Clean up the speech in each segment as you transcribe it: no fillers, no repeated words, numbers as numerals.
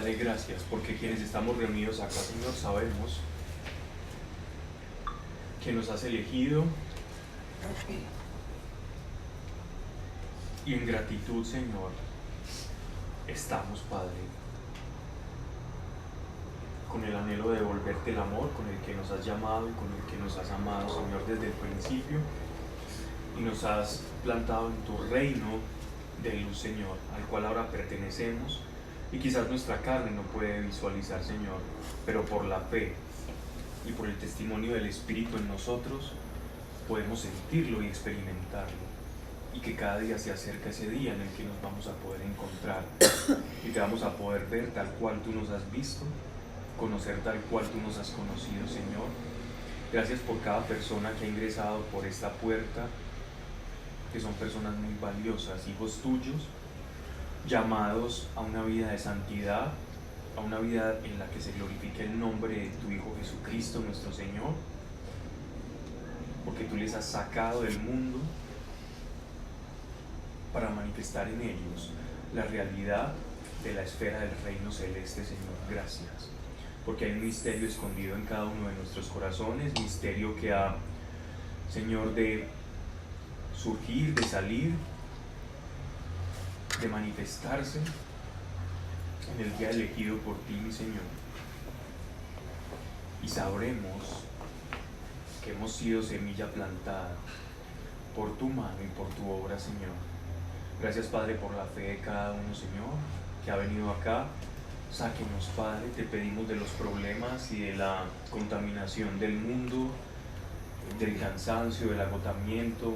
dale gracias, porque quienes estamos reunidos acá, Señor, sabemos que nos has elegido, y en gratitud, Señor, estamos, Padre, con el anhelo de devolverte el amor con el que nos has llamado y con el que nos has amado, Señor, desde el principio, y nos has plantado en tu reino de luz, Señor, al cual ahora pertenecemos, y quizás nuestra carne no puede visualizar, Señor, pero por la fe y por el testimonio del Espíritu en nosotros podemos sentirlo y experimentarlo, y que cada día se acerca ese día en el que nos vamos a poder encontrar y te vamos a poder ver tal cual tú nos has visto, conocer tal cual tú nos has conocido, Señor. Gracias por cada persona que ha ingresado por esta puerta, que son personas muy valiosas, hijos tuyos, llamados a una vida de santidad, a una vida en la que se glorifique el nombre de tu Hijo Jesucristo, nuestro Señor, porque tú les has sacado del mundo para manifestar en ellos la realidad de la esfera del reino celeste, Señor. Gracias, porque hay un misterio escondido en cada uno de nuestros corazones, misterio que ha, Señor, de surgir, de salir, de manifestarse en el día elegido por ti, mi Señor. Y sabremos que hemos sido semilla plantada por tu mano y por tu obra, Señor. Gracias, Padre, por la fe de cada uno, Señor, que ha venido acá. Sáquenos, Padre, te pedimos de los problemas y de la contaminación del mundo, del cansancio, del agotamiento,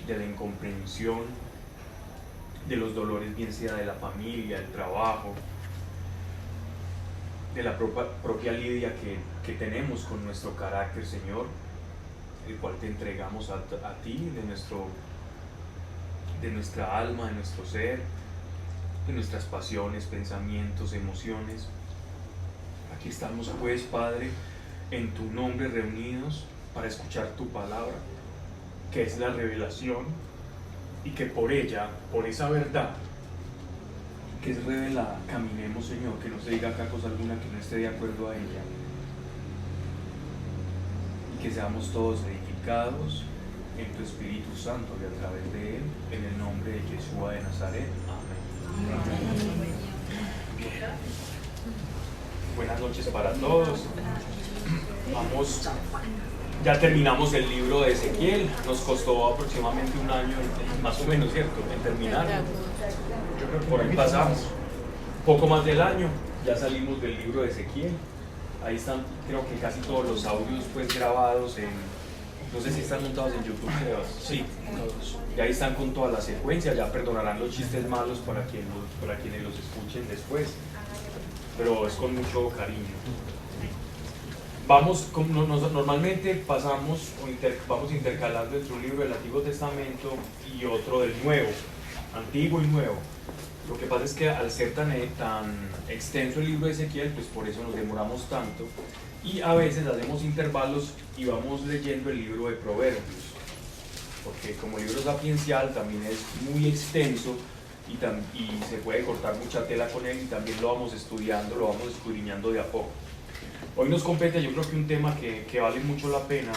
de la incomprensión, de los dolores, bien sea de la familia, del trabajo, de la propia lidia que tenemos con nuestro carácter, Señor, el cual te entregamos a ti, de nuestra alma, de nuestro ser, de nuestras pasiones, pensamientos, emociones. Aquí estamos, pues, Padre, en tu nombre reunidos para escuchar tu palabra, que es la revelación, y que por ella, por esa verdad que es revelada, caminemos, Señor, que no se diga acá cosa alguna que no esté de acuerdo a ella, y que seamos todos edificados en tu Espíritu Santo y a través de él, en el nombre de Yeshua de Nazaret. Amén. Bien. Buenas noches para todos. Vamos, ya terminamos el libro de Ezequiel. Nos costó aproximadamente un año, más o menos, ¿cierto?, en terminarlo. Yo creo que por ahí pasamos poco más del año, ya salimos del libro de Ezequiel. Ahí están, creo que casi todos los audios, pues, grabados no sé si están montados en YouTube, creo. Sí, todos. Y ahí están con toda la secuencia. Ya perdonarán los chistes malos para quienes los escuchen después, pero es con mucho cariño. Normalmente vamos intercalando entre un libro del Antiguo Testamento y otro del Nuevo, Antiguo y Nuevo. Lo que pasa es que al ser tan extenso el libro de Ezequiel, pues por eso nos demoramos tanto, y a veces hacemos intervalos y vamos leyendo el libro de Proverbios, porque como libro sapiencial también es muy extenso y se puede cortar mucha tela con él, y también lo vamos estudiando, lo vamos escudriñando de a poco. Hoy nos compete, yo creo que un tema que vale mucho la pena,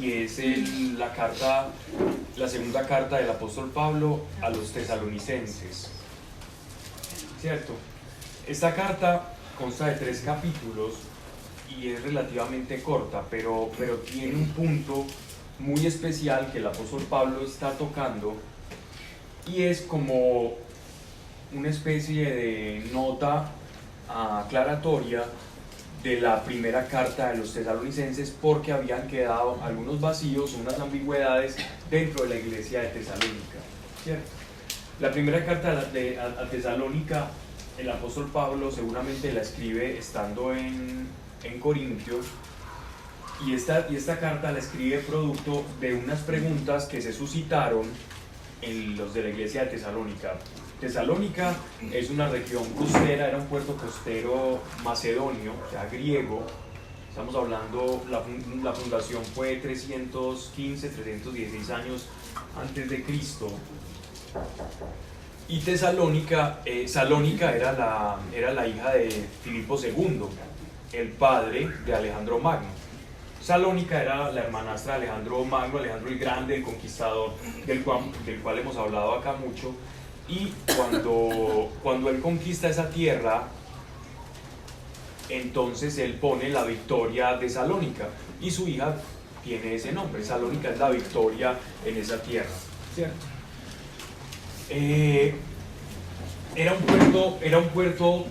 y es la segunda carta del apóstol Pablo a los tesalonicenses, ¿cierto? Esta carta consta de 3 capítulos y es relativamente corta, pero tiene un punto muy especial que el apóstol Pablo está tocando, y es como una especie de nota aclaratoria de la primera carta de los tesalonicenses, porque habían quedado algunos vacíos, unas ambigüedades dentro de la iglesia de Tesalónica, ¿cierto? La primera carta a Tesalónica, el apóstol Pablo seguramente la escribe estando en Corintios, y esta carta la escribe producto de unas preguntas que se suscitaron en los de la iglesia de Tesalónica. Tesalónica es una región costera, era un puerto costero macedonio, o sea, griego. Estamos hablando, la fundación fue 315, 316 años antes de Cristo. Y Tesalónica, Salónica era la hija de Filipo II, el padre de Alejandro Magno. Salónica era la hermanastra de Alejandro Magno, Alejandro el Grande, el conquistador, del cual hemos hablado acá mucho. Y cuando él conquista esa tierra, entonces él pone la victoria de Salónica, y su hija tiene ese nombre. Salónica es la victoria en esa tierra, ¿cierto? Era un puerto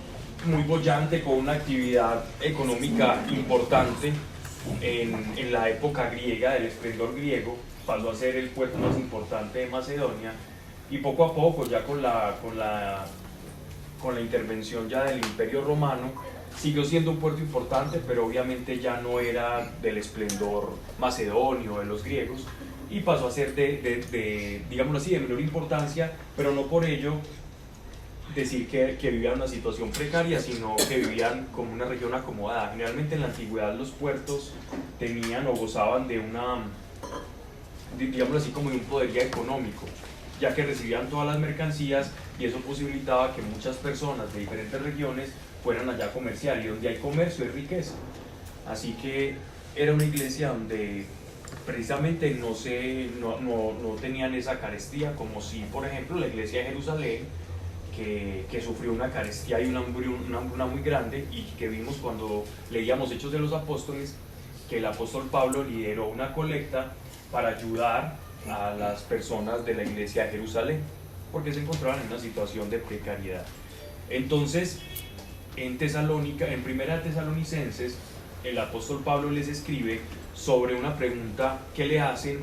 muy boyante, con una actividad económica importante en la época griega, del esplendor griego. Pasó a ser el puerto más importante de Macedonia, y poco a poco, ya con la intervención ya del Imperio Romano, siguió siendo un puerto importante, pero obviamente ya no era del esplendor macedonio de los griegos, y pasó a ser digámoslo así, de menor importancia, pero no por ello decir que vivían una situación precaria, sino que vivían como una región acomodada. Generalmente en la antigüedad los puertos tenían o gozaban de digámoslo así, como de un poderío económico, ya que recibían todas las mercancías, y eso posibilitaba que muchas personas de diferentes regiones fueran allá a comerciar, y donde hay comercio hay riqueza. Así que era una iglesia donde precisamente no tenían esa carestía, como si, por ejemplo, la iglesia de Jerusalén, que sufrió una carestía y una hambruna muy grande, y que vimos cuando leíamos Hechos de los Apóstoles, que el apóstol Pablo lideró una colecta para ayudar a las personas de la iglesia de Jerusalén, porque se encontraban en una situación de precariedad. Entonces, en primera Tesalonicenses, el apóstol Pablo les escribe sobre una pregunta que le hacen,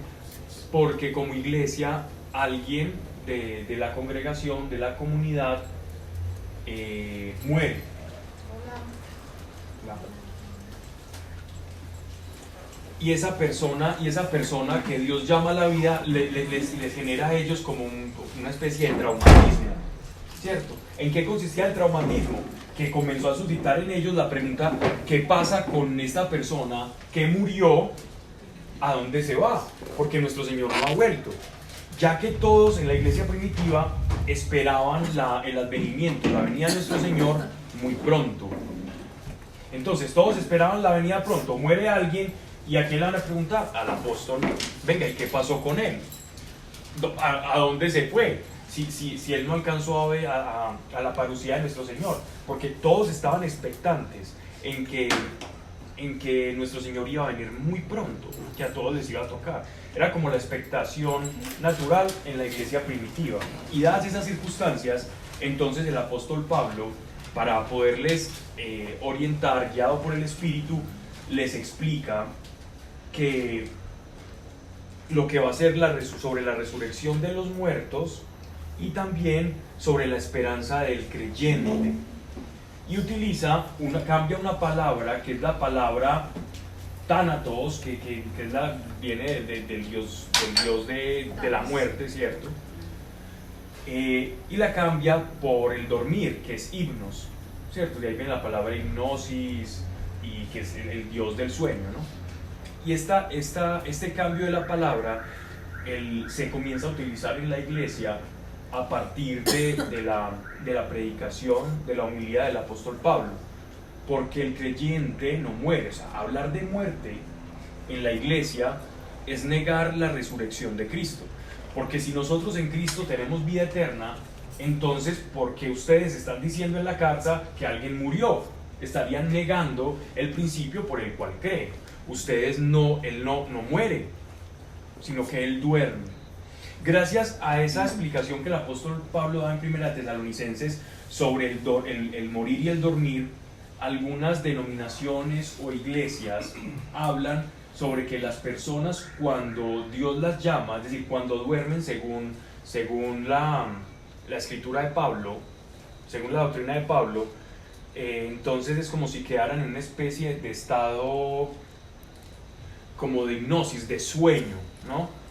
porque como iglesia alguien de la congregación, de la comunidad, muere. Y esa persona que Dios llama a la vida les genera a ellos como una especie de traumatismo, ¿cierto? ¿En qué consistía el traumatismo? Que comenzó a suscitar en ellos la pregunta: ¿qué pasa con esta persona que murió? ¿A dónde se va? Porque nuestro Señor no ha vuelto. Ya que todos en la iglesia primitiva esperaban el advenimiento, la venida de nuestro Señor muy pronto. Entonces todos esperaban la venida pronto. Muere alguien, ¿y a quién le van a preguntar? Al apóstol. Venga, ¿y qué pasó con él? ¿A dónde se fue? Si él no alcanzó a ver a la parucía de nuestro Señor. Porque todos estaban expectantes en que nuestro Señor iba a venir muy pronto, que a todos les iba a tocar. Era como la expectación natural en la iglesia primitiva. Y dadas esas circunstancias, entonces el apóstol Pablo, para poderles orientar, guiado por el Espíritu, les explica que lo que va a ser sobre la resurrección de los muertos, y también sobre la esperanza del creyente. Y cambia una palabra, que es la palabra Thanatos, que viene del dios de la muerte, ¿cierto? Y la cambia por el dormir, que es hipnos, ¿cierto? De ahí viene la palabra hipnosis, y que es el dios del sueño, ¿no? Y este cambio de la palabra se comienza a utilizar en la iglesia a partir de la predicación, de la homilía del apóstol Pablo, porque el creyente no muere. O sea, hablar de muerte en la iglesia es negar la resurrección de Cristo, porque si nosotros en Cristo tenemos vida eterna, entonces ¿por qué ustedes están diciendo en la carta que alguien murió? Estarían negando el principio por el cual creen. Él no muere, sino que él duerme. Gracias a esa explicación que el apóstol Pablo da en primera Tesalonicenses sobre el morir y el dormir, algunas denominaciones o iglesias hablan sobre que las personas, cuando Dios las llama, es decir, cuando duermen según la escritura de Pablo, según la doctrina de Pablo, entonces es como si quedaran en una especie de estado como de hipnosis, de sueño, ¿no?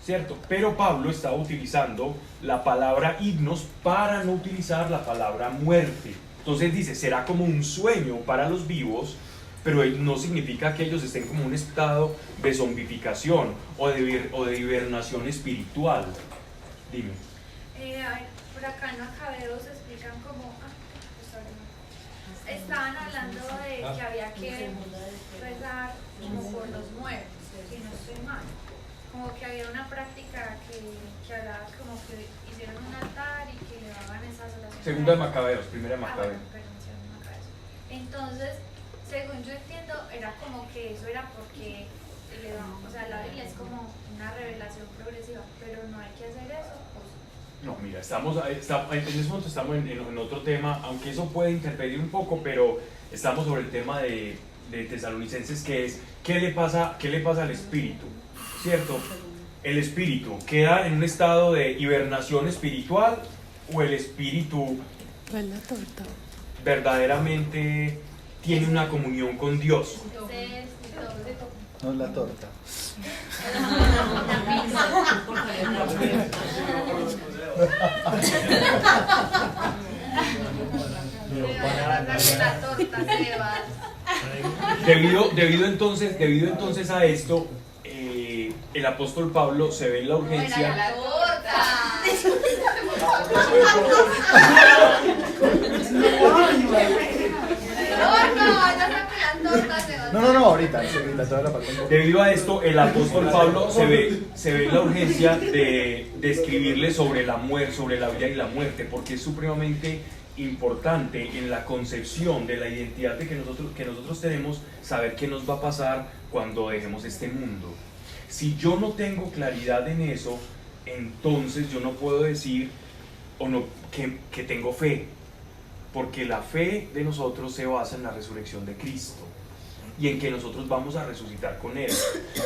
¿Cierto? Pero Pablo estaba utilizando la palabra hipnos para no utilizar la palabra muerte. Entonces dice, será como un sueño para los vivos, pero no significa que ellos estén como en un estado de zombificación o de hibernación espiritual. Dime. A ver, por acá en Macabeos explican como, estaban hablando de que había que rezar como por los muertos, si no estoy mal. Como que había una práctica que hablaba como que hicieron un altar y que elevaban esas oraciones. Segunda de Macabeos, primera de Macabeos. Perdón, segunda de Macabeos. Entonces, según yo entiendo, era como que eso era porque o sea, la Biblia es como una revelación progresiva, pero no hay que hacer eso. No, mira, en ese momento estamos en otro tema, aunque eso puede interferir un poco, pero estamos sobre el tema de Tesalonicenses, que es ¿qué le pasa al espíritu? ¿Cierto? ¿El espíritu queda en un estado de hibernación espiritual o el espíritu verdaderamente tiene una comunión con Dios? No es la torta. Debido entonces a esto, el apóstol Pablo se ve en la urgencia. No, ahorita toda la parte. Debido a esto, el apóstol Pablo se ve en la urgencia de escribirle sobre la muerte, sobre la vida y la muerte, porque es supremamente importante en la concepción de la identidad que nosotros tenemos, saber qué nos va a pasar cuando dejemos este mundo. Si yo no tengo claridad en eso, entonces yo no puedo decir que tengo fe, porque la fe de nosotros se basa en la resurrección de Cristo y en que nosotros vamos a resucitar con Él.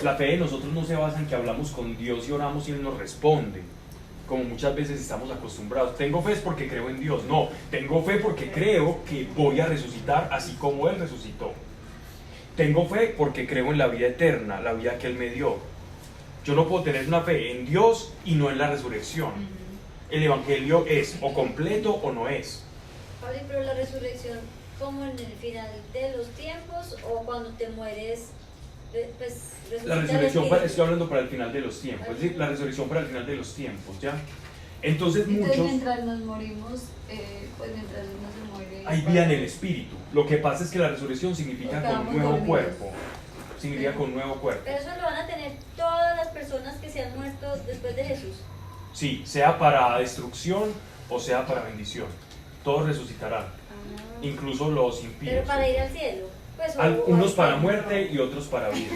La fe de nosotros no se basa en que hablamos con Dios y oramos y Él nos responde, como muchas veces estamos acostumbrados. Tengo fe es porque creo en Dios. No, tengo fe porque creo que voy a resucitar así como Él resucitó. Tengo fe porque creo en la vida eterna, la vida que Él me dio. Yo no puedo tener una fe en Dios y no en la resurrección. El evangelio es o completo o no es. Pablo, pero la resurrección, ¿como en el final de los tiempos o cuando te mueres? Pues, la resurrección, estoy hablando para el final de los tiempos, es decir, la resurrección para el final de los tiempos, ¿ya? Entonces muchos... mientras nos morimos, pues mientras uno se muere... Hay vida en el espíritu. Lo que pasa es que la resurrección significa con nuevo dormidos. Cuerpo. Significa con nuevo cuerpo. Pero eso lo van a tener todas las personas que se han muerto después de Jesús. Sí, sea para destrucción o sea para bendición. Todos resucitarán, incluso los impíos. Pero para ir al cielo. Pues, unos para muerte y otros para vida.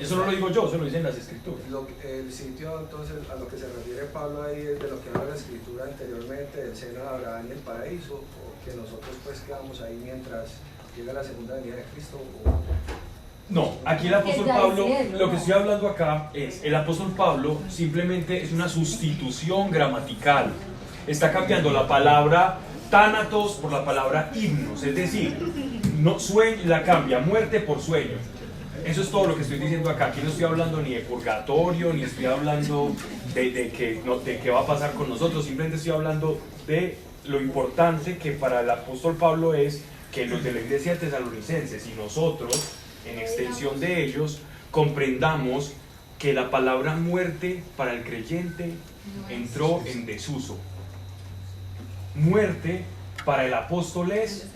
Eso no lo digo yo, eso lo dicen las escrituras. El sitio entonces a lo que se refiere Pablo ahí es de lo que habla la escritura anteriormente del seno de Abraham en el paraíso, o que nosotros pues quedamos ahí mientras llega la segunda venida de Cristo. No, aquí el apóstol Pablo, lo que estoy hablando acá es, el apóstol Pablo simplemente es una sustitución gramatical. Está cambiando la palabra tánatos por la palabra himnos, es decir, no, la cambia muerte por sueño. Eso es todo lo que estoy diciendo acá. Aquí no estoy hablando ni de purgatorio, ni estoy hablando de qué va a pasar con nosotros, simplemente estoy hablando de lo importante que para el apóstol Pablo es que los de la iglesia de Tesalonicenses y nosotros, en extensión de ellos, comprendamos que la palabra muerte para el creyente entró en desuso. Muerte para el apóstol es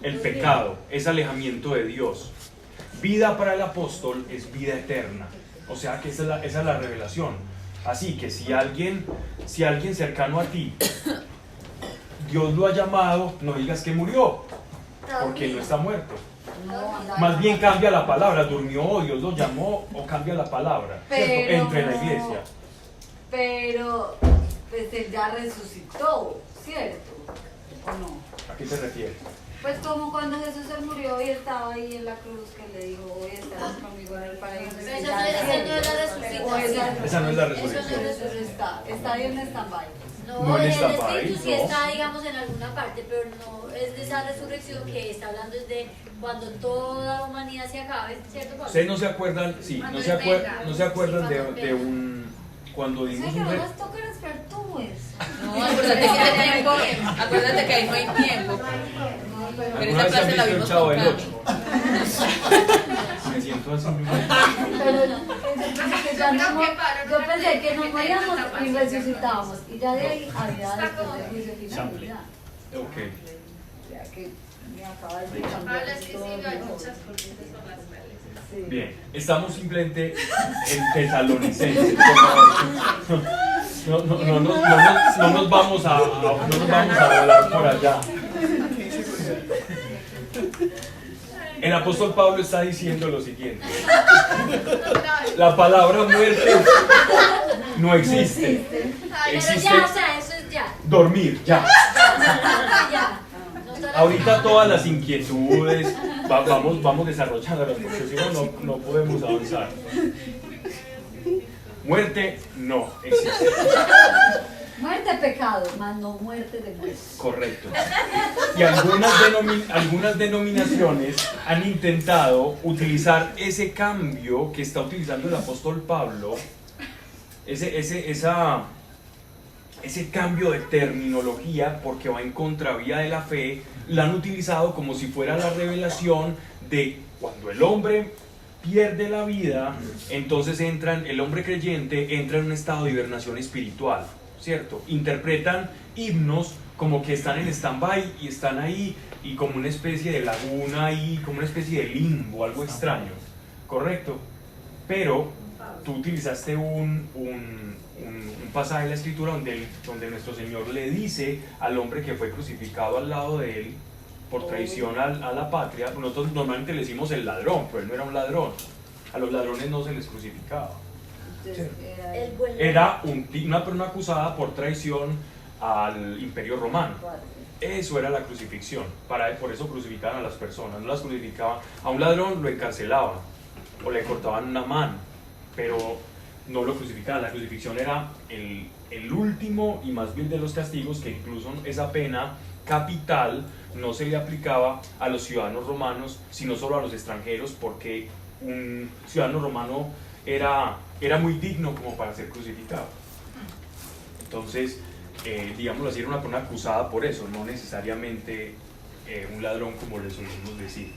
el pecado, es alejamiento de Dios. Vida para el apóstol es vida eterna. O sea que esa es la revelación. Así que si alguien cercano a ti, Dios lo ha llamado, no digas que murió, porque no está muerto. Más bien cambia la palabra, durmió, Dios lo llamó, o cambia la palabra, ¿cierto? Entre en la iglesia. Pero pues él ya resucitó, ¿cierto? ¿O no? ¿A qué te refieres? Pues como cuando Jesús se murió y estaba ahí en la cruz, que le dijo, hoy estarás conmigo en el paraíso. Pero esa no es la resucitación. Esa no es la resurrección. Está ahí en stand-by. No, el espíritu sí está, digamos, en alguna parte, pero no es de esa resurrección que está hablando es de cuando toda la humanidad se acabe, ¿cierto, Pablo? Ustedes no se acuerdan, sí, no se acuerdan de un... Cuando dimos un... No nos tocan esperar tú eso. No, acuérdate que ahí no hay tiempo. Pero esa ¿Alguna vez clase han la visto el vimos Chavo con del Cami. 8? me siento así. Pero yo pensé que nos moríamos y resucitábamos. Y ya de ahí había después del juicio final. Ya. Ok. Ya que me acaba de decir. Pablo, es que sí, hay muchas corrientes por las cuales. Sí. Bien, estamos simplemente en Tesalonicenses, por favor. No nos vamos a volar por allá. El apóstol Pablo está diciendo lo siguiente: la palabra muerte no existe. Pero Existe ya, o sea, eso es ya. dormir, ya. Ya. No solo- Ahorita todas las inquietudes vamos desarrollándolas, porque si no podemos avanzar. Muerte no existe. Muerte pecado, más no muerte de muerte. Correcto. Y algunas denominaciones han intentado utilizar ese cambio que está utilizando el apóstol Pablo, ese cambio de terminología, porque va en contravía de la fe, la han utilizado como si fuera la revelación de cuando el hombre pierde la vida, entonces el hombre creyente entra en un estado de hibernación espiritual, ¿cierto? Interpretan himnos como que están en stand-by y están ahí y como una especie de laguna y como una especie de limbo, algo extraño, ¿correcto? Pero tú utilizaste un pasaje de la escritura donde nuestro Señor le dice al hombre que fue crucificado al lado de él por traición a la patria. Nosotros normalmente le decimos el ladrón, pero él no era un ladrón. A los ladrones no se les crucificaba. Entonces, El buen Era una persona acusada por traición al Imperio Romano. Eso era la crucifixión. Por eso crucificaban a las personas. No las crucificaban. A un ladrón lo encarcelaban o le cortaban una mano, pero no lo crucificaban. La crucifixión era el último y más vil de los castigos, que incluso esa pena capital no se le aplicaba a los ciudadanos romanos, sino solo a los extranjeros, porque un ciudadano romano era muy digno como para ser crucificado. Entonces, digámoslo así, era una persona acusada por eso, no necesariamente un ladrón, como le solemos decir.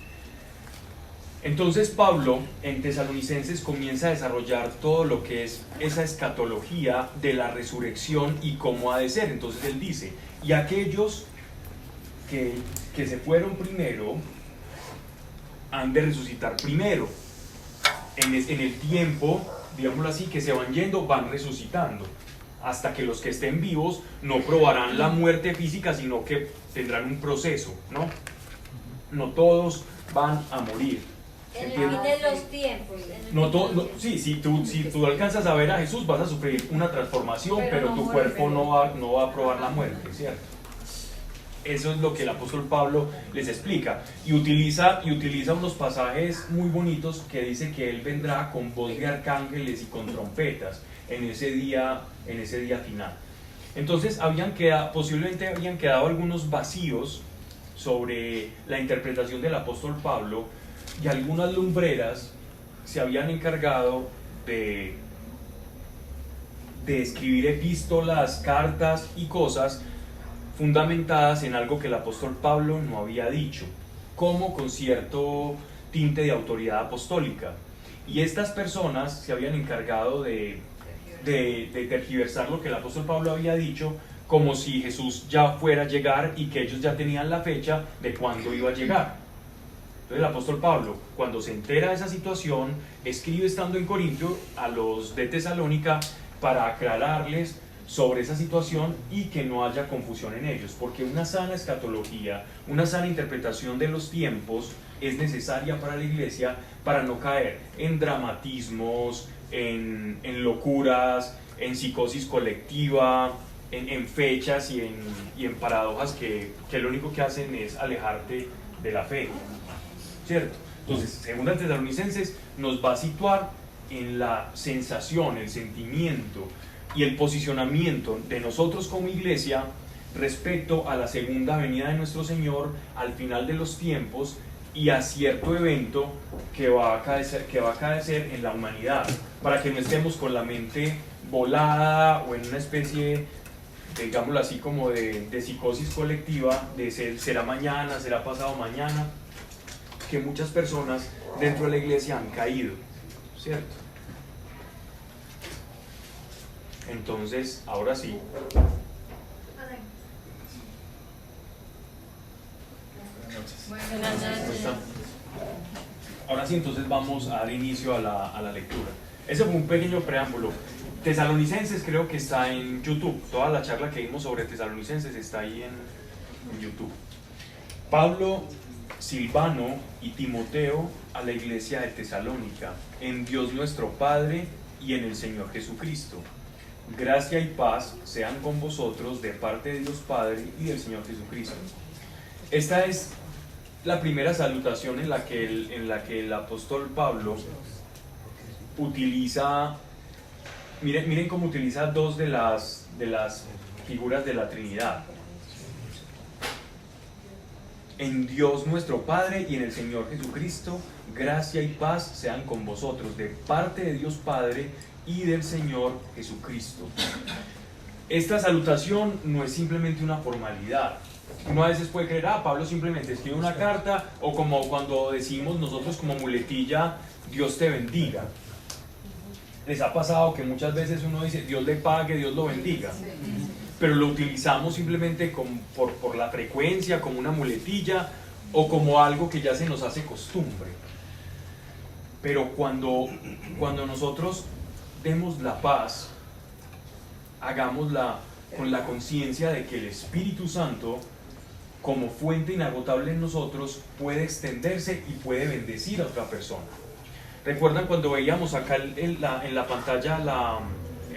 Entonces Pablo en Tesalonicenses comienza a desarrollar todo lo que es esa escatología de la resurrección y cómo ha de ser. Entonces él dice: y aquellos que se fueron primero han de resucitar primero. En el tiempo, digámoslo así, que se van yendo, van resucitando, hasta que los que estén vivos no probarán la muerte física, sino que tendrán un proceso, ¿no? No todos van a morir. en el ¿Entiendes? fin de los tiempos. Sí, si tú alcanzas a ver a Jesús, vas a sufrir una transformación, pero no tu muere, cuerpo no va a probar la muerte, ¿cierto? Eso es lo que el apóstol Pablo les explica, y utiliza unos pasajes muy bonitos que dice que él vendrá con voz de arcángeles y con trompetas en ese día final. Entonces posiblemente habían quedado algunos vacíos sobre la interpretación del apóstol Pablo, y algunas lumbreras se habían encargado de escribir epístolas, cartas y cosas fundamentadas en algo que el apóstol Pablo no había dicho, como con cierto tinte de autoridad apostólica. Y estas personas se habían encargado de tergiversar lo que el apóstol Pablo había dicho, como si Jesús ya fuera a llegar y que ellos ya tenían la fecha de cuándo iba a llegar. Entonces el apóstol Pablo, cuando se entera de esa situación, escribe estando en Corintio a los de Tesalónica para aclararles sobre esa situación y que no haya confusión en ellos, porque una sana escatología, una sana interpretación de los tiempos es necesaria para la iglesia, para no caer en dramatismos, en locuras, en psicosis colectiva, en fechas y en paradojas que lo único que hacen es alejarte de la fe, ¿cierto? Entonces, segunda Tesalonicenses nos va a situar en la sensación, el sentimiento y el posicionamiento de nosotros como iglesia respecto a la segunda venida de nuestro Señor al final de los tiempos y a cierto evento que va a acaecer en la humanidad, para que no estemos con la mente volada o en una especie, digámoslo así, como de psicosis colectiva, de será mañana, será pasado mañana, que muchas personas dentro de la iglesia han caído, ¿cierto? Entonces, ahora sí. Buenas noches. Ahora sí, entonces vamos a dar inicio a la lectura. Ese fue un pequeño preámbulo. Tesalonicenses creo que está en YouTube. Toda la charla que vimos sobre Tesalonicenses está ahí en YouTube. Pablo, Silvano y Timoteo a la iglesia de Tesalónica, en Dios nuestro Padre y en el Señor Jesucristo. Gracia y paz sean con vosotros de parte de Dios Padre y del Señor Jesucristo. Esta es la primera salutación en la que el apóstol Pablo utiliza, miren cómo utiliza dos de las figuras de la Trinidad. En Dios nuestro Padre y en el Señor Jesucristo, gracia y paz sean con vosotros, de parte de Dios Padre y del Señor Jesucristo. Esta salutación no es simplemente una formalidad. Uno a veces puede creer, Pablo simplemente escribe una carta, o como cuando decimos nosotros como muletilla, Dios te bendiga. Les ha pasado que muchas veces uno dice, Dios le pague, Dios lo bendiga, pero lo utilizamos simplemente por la frecuencia, como una muletilla, o como algo que ya se nos hace costumbre. Pero cuando nosotros demos la paz, hagámosla con la conciencia de que el Espíritu Santo, como fuente inagotable en nosotros, puede extenderse y puede bendecir a otra persona. ¿Recuerdan cuando veíamos acá en la pantalla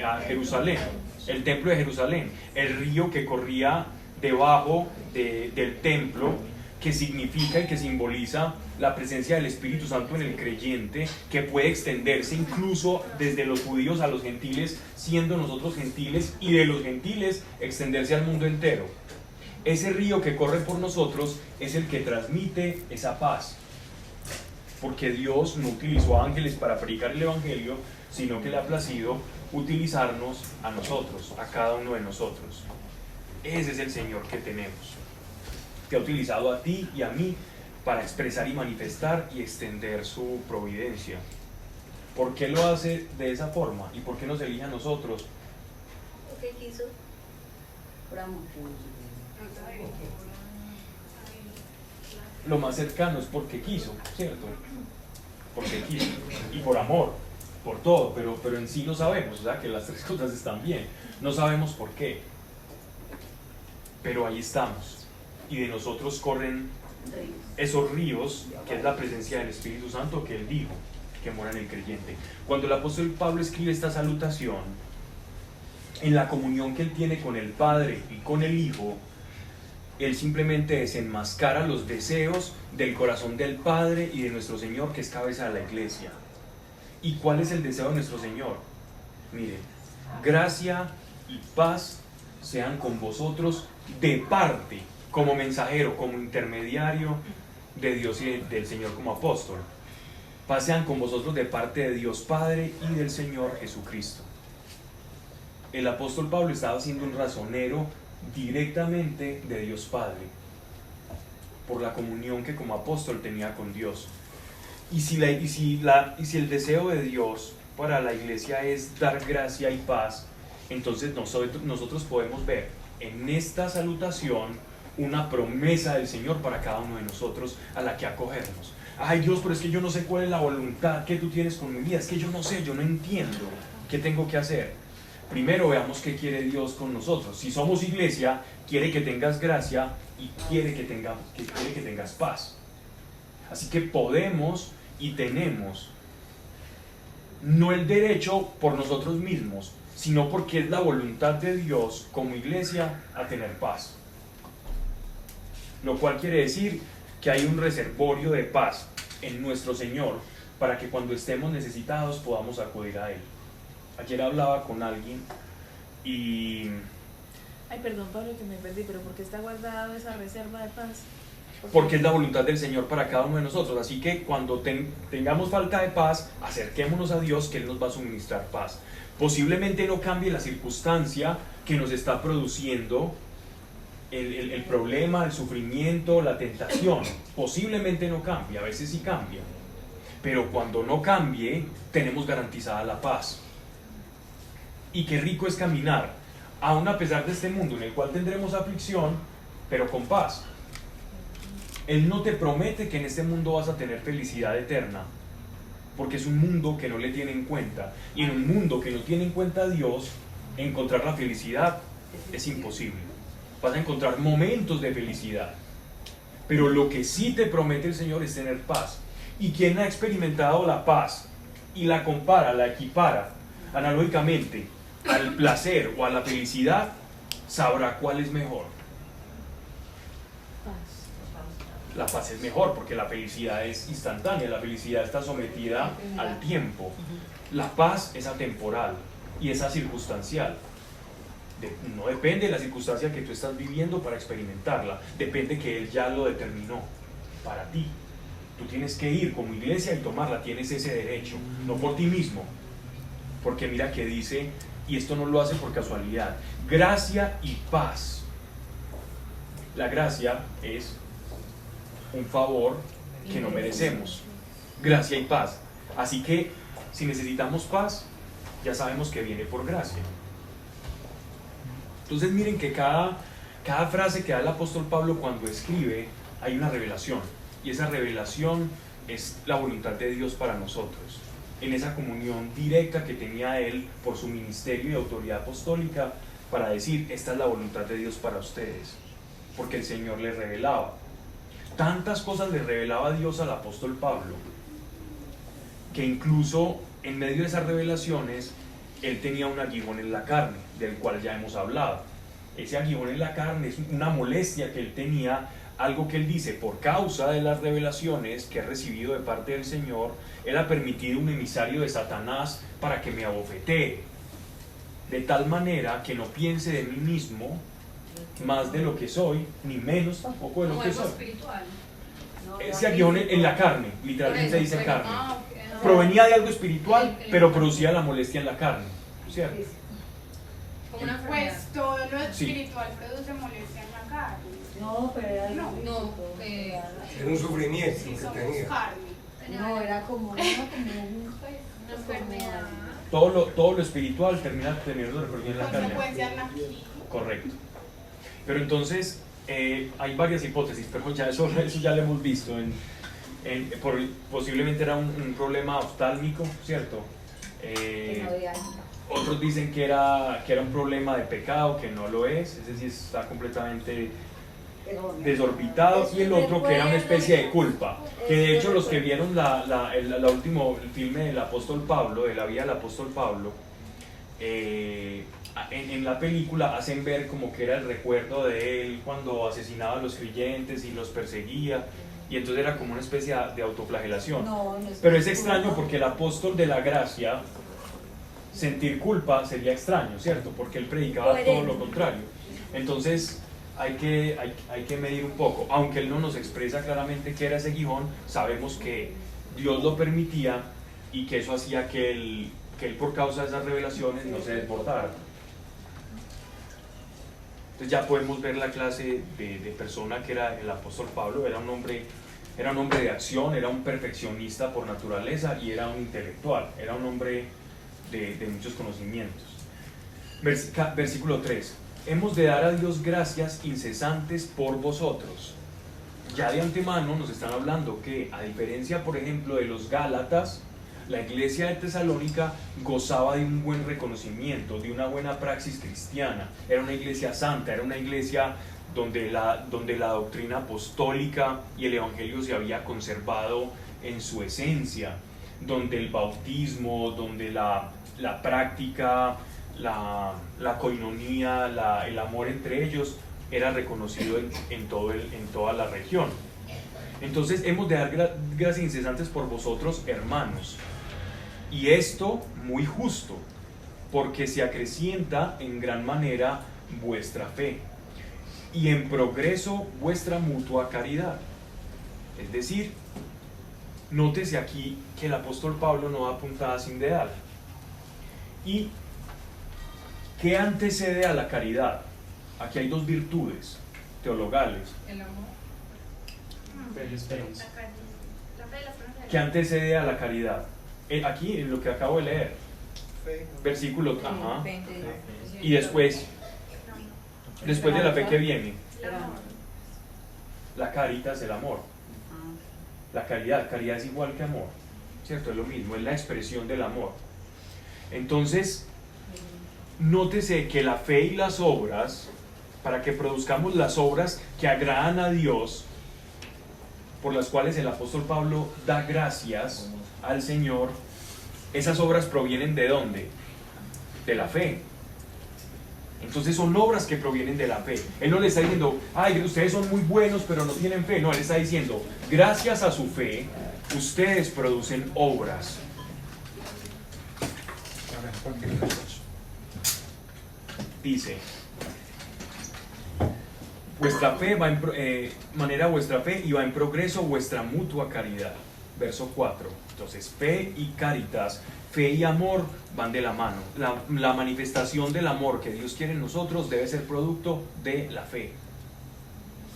a Jerusalén, el templo de Jerusalén, el río que corría debajo del templo, que significa y que simboliza la presencia del Espíritu Santo en el creyente, que puede extenderse incluso desde los judíos a los gentiles, siendo nosotros gentiles, y de los gentiles extenderse al mundo entero? Ese río que corre por nosotros es el que transmite esa paz, porque Dios no utilizó a ángeles para predicar el Evangelio, sino que le ha placido utilizarnos a nosotros, a cada uno de nosotros. Ese es el Señor que tenemos. Te ha utilizado a ti y a mí para expresar y manifestar y extender su providencia. ¿Por qué lo hace de esa forma? ¿Y por qué nos elige a nosotros? ¿Qué quiso? Por amor. Lo más cercano es porque quiso, ¿cierto? Porque quiso. Y por amor, por todo, pero en sí no sabemos, o sea que las tres cosas están bien. No sabemos por qué. Pero ahí estamos. Y de nosotros corren esos ríos, que es la presencia del Espíritu Santo que Él dijo, que mora en el creyente. Cuando el apóstol Pablo escribe esta salutación, en la comunión que Él tiene con el Padre y con el Hijo, Él simplemente desenmascara los deseos del corazón del Padre y de nuestro Señor, que es cabeza de la iglesia. ¿Y cuál es el deseo de nuestro Señor? Miren, gracia y paz sean con vosotros de parte, como mensajero, como intermediario de Dios y del Señor como apóstol. Paz sean con vosotros de parte de Dios Padre y del Señor Jesucristo. El apóstol Pablo estaba siendo un razonero directamente de Dios Padre, por la comunión que como apóstol tenía con Dios. Y si el deseo de Dios para la iglesia es dar gracia y paz, entonces nosotros podemos ver en esta salutación una promesa del Señor para cada uno de nosotros, a la que acogernos. Ay Dios, pero es que yo no sé cuál es la voluntad que tú tienes con mi vida, es que yo no sé, yo no entiendo qué tengo que hacer. Primero veamos qué quiere Dios con nosotros. Si somos iglesia, quiere que tengas gracia y quiere que tengas paz. Así que podemos y tenemos no el derecho por nosotros mismos, sino porque es la voluntad de Dios como iglesia a tener paz. Lo cual quiere decir que hay un reservorio de paz en nuestro Señor para que cuando estemos necesitados podamos acudir a Él. Ayer hablaba con alguien y... Ay, perdón Pablo que me perdí, pero ¿por qué está guardado esa reserva de paz? Porque es la voluntad del Señor para cada uno de nosotros. Así que cuando tengamos falta de paz, acerquémonos a Dios, que Él nos va a suministrar paz. Posiblemente no cambie la circunstancia que nos está produciendo el problema, el sufrimiento, la tentación, posiblemente no cambie, a veces sí cambia, pero cuando no cambie, tenemos garantizada la paz. Y qué rico es caminar, aún a pesar de este mundo en el cual tendremos aflicción, pero con paz. Él no te promete que en este mundo vas a tener felicidad eterna, porque es un mundo que no le tiene en cuenta, y en un mundo que no tiene en cuenta a Dios, encontrar la felicidad es imposible. Vas a encontrar momentos de felicidad, pero lo que sí te promete el Señor es tener paz. Y quien ha experimentado la paz y la compara, la equipara analógicamente al placer o a la felicidad, sabrá cuál es mejor. La paz es mejor porque la felicidad es instantánea, la felicidad está sometida al tiempo. La paz es atemporal y es circunstancial. No depende de la circunstancia que tú estás viviendo para experimentarla, depende que Él ya lo determinó para ti. Tú tienes que ir como iglesia y tomarla, tienes ese derecho, no por ti mismo, porque mira que dice, y esto no lo hace por casualidad, gracia y paz. La gracia es un favor que no merecemos, gracia y paz. Así que si necesitamos paz, ya sabemos que viene por gracia. Entonces miren que cada frase que da el apóstol Pablo cuando escribe, hay una revelación, y esa revelación es la voluntad de Dios para nosotros. En esa comunión directa que tenía él por su ministerio y autoridad apostólica, para decir, esta es la voluntad de Dios para ustedes, porque el Señor le revelaba. Tantas cosas le revelaba Dios al apóstol Pablo, que incluso en medio de esas revelaciones, él tenía un aguijón en la carne, del cual ya hemos hablado. Ese aguijón en la carne es una molestia que él tenía, algo que él dice, por causa de las revelaciones que he recibido de parte del Señor, él ha permitido un emisario de Satanás para que me abofetee, de tal manera que no piense de mí mismo más de lo que soy, ni menos tampoco de lo que soy. Ese aguijón en la carne, literalmente dice carne, provenía de algo espiritual, pero producía la molestia en la carne, ¿cierto? Pues todo lo espiritual produce molestia en la carne. No, pero era No, Era un sufrimiento si que somos tenía. carne. No, era como una enfermedad. Todo lo espiritual termina teniendo repercusión en la carne. Consecuencias aquí. Correcto. Pero entonces hay varias hipótesis, pero ya eso ya lo hemos visto. Posiblemente era un problema oftálmico, ¿cierto? Otros dicen que era un problema de pecado, que no lo es, ese sí está completamente desorbitado, y el otro que era una especie de culpa, que de hecho los que vieron el último filme del apóstol Pablo, de la vida del apóstol Pablo, en la película hacen ver como que era el recuerdo de él cuando asesinaba a los creyentes y los perseguía, y entonces era como una especie de autoflagelación. Pero es extraño porque el apóstol de la gracia, sentir culpa sería extraño, ¿cierto? Porque él predicaba todo lo contrario. Entonces hay que medir un poco, aunque él no nos expresa claramente qué era ese aguijón, sabemos que Dios lo permitía y que eso hacía que él por causa de esas revelaciones no se desbordara. Entonces ya podemos ver la clase de persona que era el apóstol Pablo. Era un hombre de acción, era un perfeccionista por naturaleza y era un intelectual, era un hombre de muchos conocimientos. Versículo 3: hemos de dar a Dios gracias incesantes por vosotros. Ya de antemano nos están hablando que, a diferencia por ejemplo de los Gálatas, la iglesia de Tesalónica gozaba de un buen reconocimiento, de una buena praxis cristiana. Era una iglesia santa, era una iglesia donde la doctrina apostólica y el evangelio se había conservado en su esencia, donde el bautismo, donde la práctica, la coinonía, el amor entre ellos era reconocido en toda la región. Entonces hemos de dar gracias incesantes por vosotros, hermanos, y esto muy justo, porque se acrecienta en gran manera vuestra fe y en progreso vuestra mutua caridad. Es decir, nótese aquí que el apóstol Pablo no da puntada sin dedal. ¿Y qué antecede a la caridad? Aquí hay dos virtudes. teologales. El amor. La fe, la fe. Que antecede a la caridad. Aquí en lo que acabo de leer, versículo, ajá. Y después de la fe que viene, la caritas, el amor. La caridad es igual que amor, ¿cierto? Es lo mismo, es la expresión del amor. Entonces, nótese que la fe y las obras, para que produzcamos las obras que agradan a Dios, por las cuales el apóstol Pablo da gracias al Señor, esas obras provienen ¿de dónde? De la fe. Entonces son obras que provienen de la fe. Él no le está diciendo, ay, ustedes son muy buenos pero no tienen fe. No, él está diciendo, gracias a su fe, ustedes producen obras. Dice, vuestra fe va en manera vuestra fe y va en progreso vuestra mutua caridad. Verso 4. Entonces, fe y caritas, fe y amor van de la mano. La manifestación del amor que Dios quiere en nosotros debe ser producto de la fe.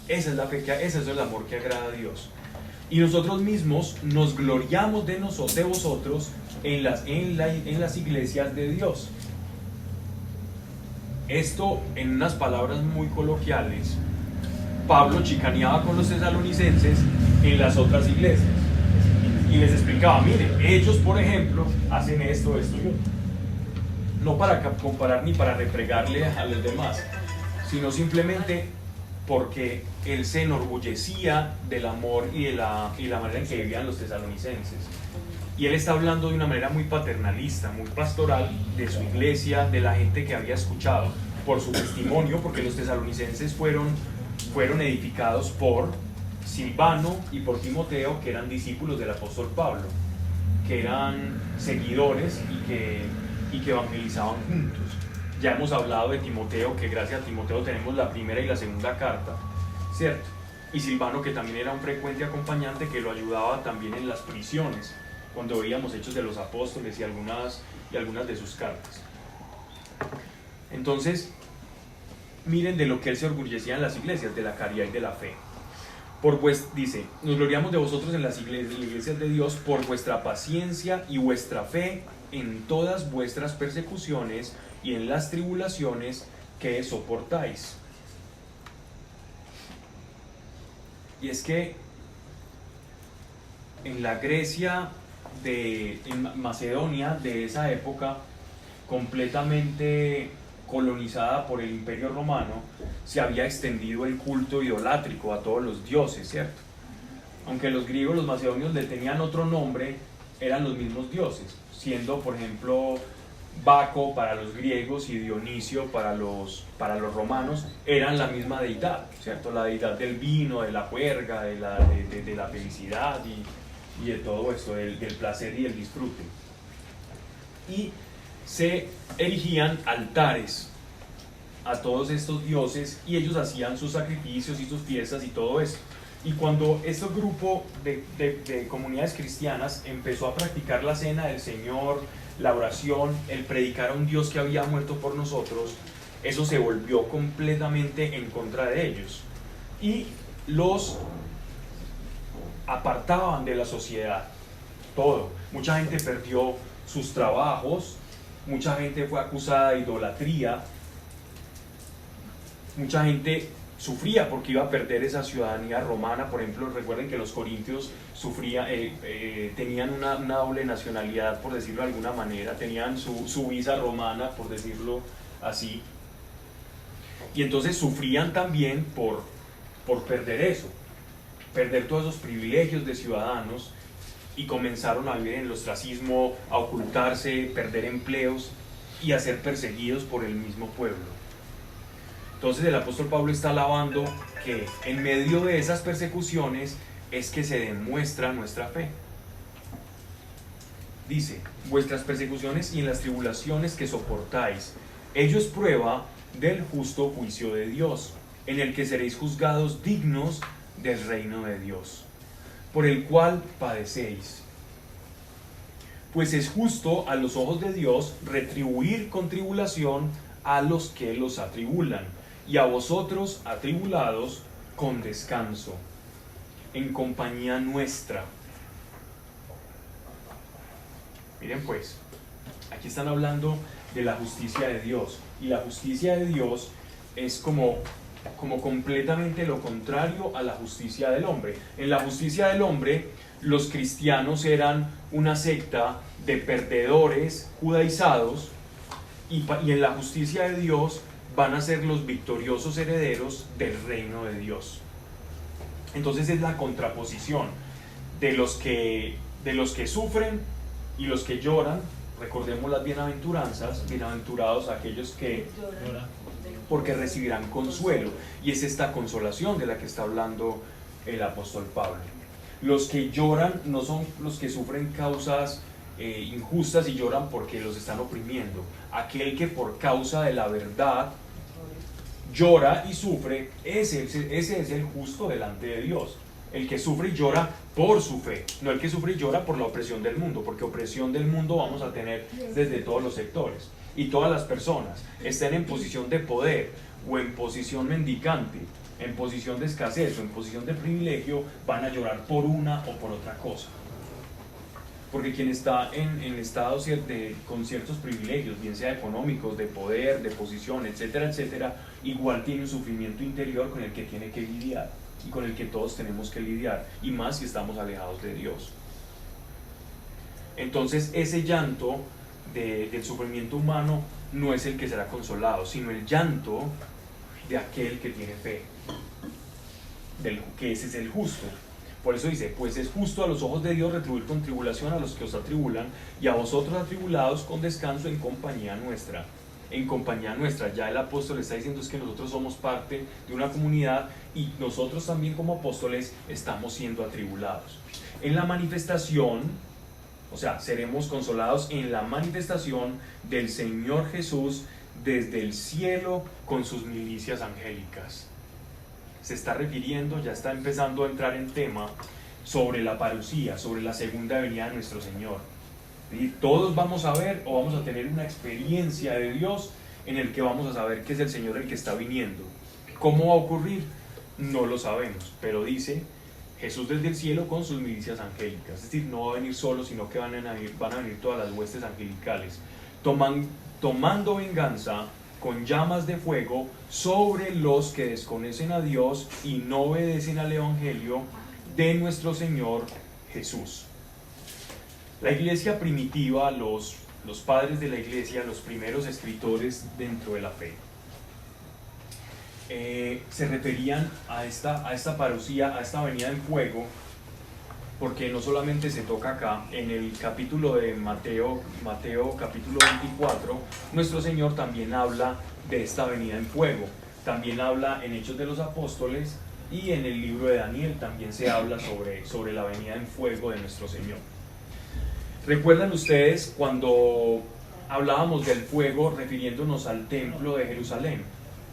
Esa es la fe, ese es el amor que agrada a Dios. Y nosotros mismos nos gloriamos de vosotros en las iglesias de Dios. Esto, en unas palabras muy coloquiales, Pablo chicaneaba con los tesalonicenses en las otras iglesias y les explicaba, mire, ellos por ejemplo hacen esto y otro. No para comparar ni para repregarle a los demás, sino simplemente porque él se enorgullecía del amor y de la manera en que vivían los tesalonicenses. Y él está hablando de una manera muy paternalista, muy pastoral, de su iglesia, de la gente que había escuchado, por su testimonio, porque los tesalonicenses fueron edificados por Silvano y por Timoteo, que eran discípulos del apóstol Pablo, que eran seguidores y que evangelizaban juntos. Ya hemos hablado de Timoteo, que gracias a Timoteo tenemos la primera y la segunda carta, ¿cierto? Y Silvano, que también era un frecuente acompañante que lo ayudaba también en las prisiones, cuando veíamos Hechos de los Apóstoles y algunas de sus cartas. Entonces, miren de lo que él se orgullecía en las iglesias, de la caridad y de la fe. Dice, nos gloriamos de vosotros en las iglesias de Dios por vuestra paciencia y vuestra fe en todas vuestras persecuciones y en las tribulaciones que soportáis. Y es que en la Grecia en Macedonia de esa época, completamente colonizada por el Imperio Romano, se había extendido el culto idolátrico a todos los dioses, ¿cierto? Aunque los griegos, los macedonios le tenían otro nombre, eran los mismos dioses, siendo por ejemplo Baco para los griegos y Dionisio para los romanos, eran la misma deidad, ¿cierto? La deidad del vino, de la juerga, de la felicidad y de todo esto, del placer y del disfrute. Y se erigían altares a todos estos dioses y ellos hacían sus sacrificios y sus fiestas y todo esto. Y cuando este grupo de comunidades cristianas empezó a practicar la cena del Señor, la oración, el predicar a un Dios que había muerto por nosotros, eso se volvió completamente en contra de ellos y los apartaban de la sociedad. Todo. Mucha gente perdió sus trabajos, mucha gente fue acusada de idolatría, mucha gente sufría porque iba a perder esa ciudadanía romana. Por ejemplo, recuerden que los corintios tenían una doble nacionalidad, por decirlo de alguna manera, tenían su visa romana, por decirlo así, y entonces sufrían también por perder eso, perder todos esos privilegios de ciudadanos, y comenzaron a vivir en el ostracismo, a ocultarse, perder empleos y a ser perseguidos por el mismo pueblo. Entonces el apóstol Pablo está alabando que en medio de esas persecuciones es que se demuestra nuestra fe. Dice, vuestras persecuciones y en las tribulaciones que soportáis, ello es prueba del justo juicio de Dios, en el que seréis juzgados dignos del reino de Dios, por el cual padecéis. Pues es justo a los ojos de Dios retribuir con tribulación a los que los atribulan, y a vosotros atribulados con descanso, en compañía nuestra. Miren pues, aquí están hablando de la justicia de Dios, y la justicia de Dios es como completamente lo contrario a la justicia del hombre. En la justicia del hombre, los cristianos eran una secta de perdedores judaizados, y en la justicia de Dios van a ser los victoriosos herederos del reino de Dios. Entonces es la contraposición de los que sufren y los que lloran. Recordemos las bienaventuranzas: bienaventurados aquellos que lloran, porque recibirán consuelo. Y es esta consolación de la que está hablando el apóstol Pablo. Los que lloran no son los que sufren causas injustas y lloran porque los están oprimiendo. Aquel que por causa de la verdad llora y sufre, ese es el justo delante de Dios. El que sufre y llora por su fe, no el que sufre y llora por la opresión del mundo, porque opresión del mundo vamos a tener desde todos los sectores. Y todas las personas estén en posición de poder o en posición mendicante, en posición de escasez o en posición de privilegio, van a llorar por una o por otra cosa. Porque quien está en estados con ciertos privilegios, bien sea económicos, de poder, de posición, etcétera, etcétera, igual tiene un sufrimiento interior con el que tiene que lidiar y con el que todos tenemos que lidiar, y más si estamos alejados de Dios. Entonces ese llanto del sufrimiento humano no es el que será consolado, sino el llanto de aquel que tiene fe, que ese es el justo. Por eso dice: pues es justo a los ojos de Dios retribuir con tribulación a los que os atribulan, y a vosotros atribulados con descanso en compañía nuestra. En compañía nuestra, ya el apóstol está diciendo es que nosotros somos parte de una comunidad, y nosotros también como apóstoles estamos siendo atribulados. En la manifestación, o sea, seremos consolados en la manifestación del Señor Jesús desde el cielo con sus milicias angélicas. Se está refiriendo, ya está empezando a entrar en tema sobre la parusía, sobre la segunda venida de nuestro Señor. Y todos vamos a ver o vamos a tener una experiencia de Dios en el que vamos a saber que es el Señor el que está viniendo. ¿Cómo va a ocurrir? No lo sabemos, pero dice Jesús desde el cielo con sus milicias angélicas. Es decir, no va a venir solo, sino que van a venir todas las huestes angelicales, tomando venganza con llamas de fuego sobre los que desconocen a Dios y no obedecen al Evangelio de nuestro Señor Jesús. La iglesia primitiva, los padres de la iglesia, los primeros escritores dentro de la fe, se referían a esta parusía, a esta venida en fuego, porque no solamente se toca acá, en el capítulo de Mateo capítulo 24, nuestro Señor también habla de esta venida en fuego. También habla en Hechos de los Apóstoles, y en el libro de Daniel también se habla sobre la venida en fuego de nuestro Señor. ¿Recuerdan ustedes cuando hablábamos del fuego refiriéndonos al templo de Jerusalén?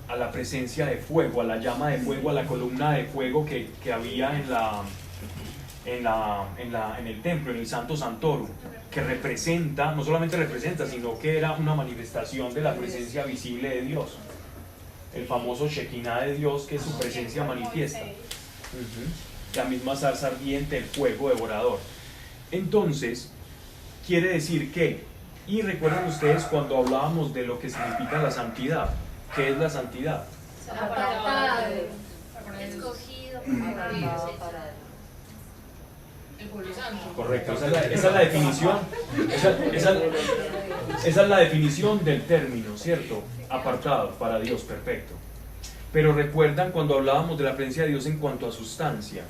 A la presencia de fuego, a la llama de fuego, a la columna de fuego que había en el templo, en el Santo Santorum, que representa, no solamente representa, sino que era una manifestación de la presencia visible de Dios. El famoso Shekinah de Dios, que es su presencia manifiesta. La misma zarza ardiente, el fuego devorador. Entonces, quiere decir que, y recuerdan ustedes cuando hablábamos de lo que significa la santidad. ¿Qué es la santidad? Escogido. El pueblo santo. Correcto, esa es la definición. Esa es la definición del término, ¿cierto? Apartado para Dios, perfecto. Pero recuerdan cuando hablábamos de la presencia de Dios en cuanto a sustancia,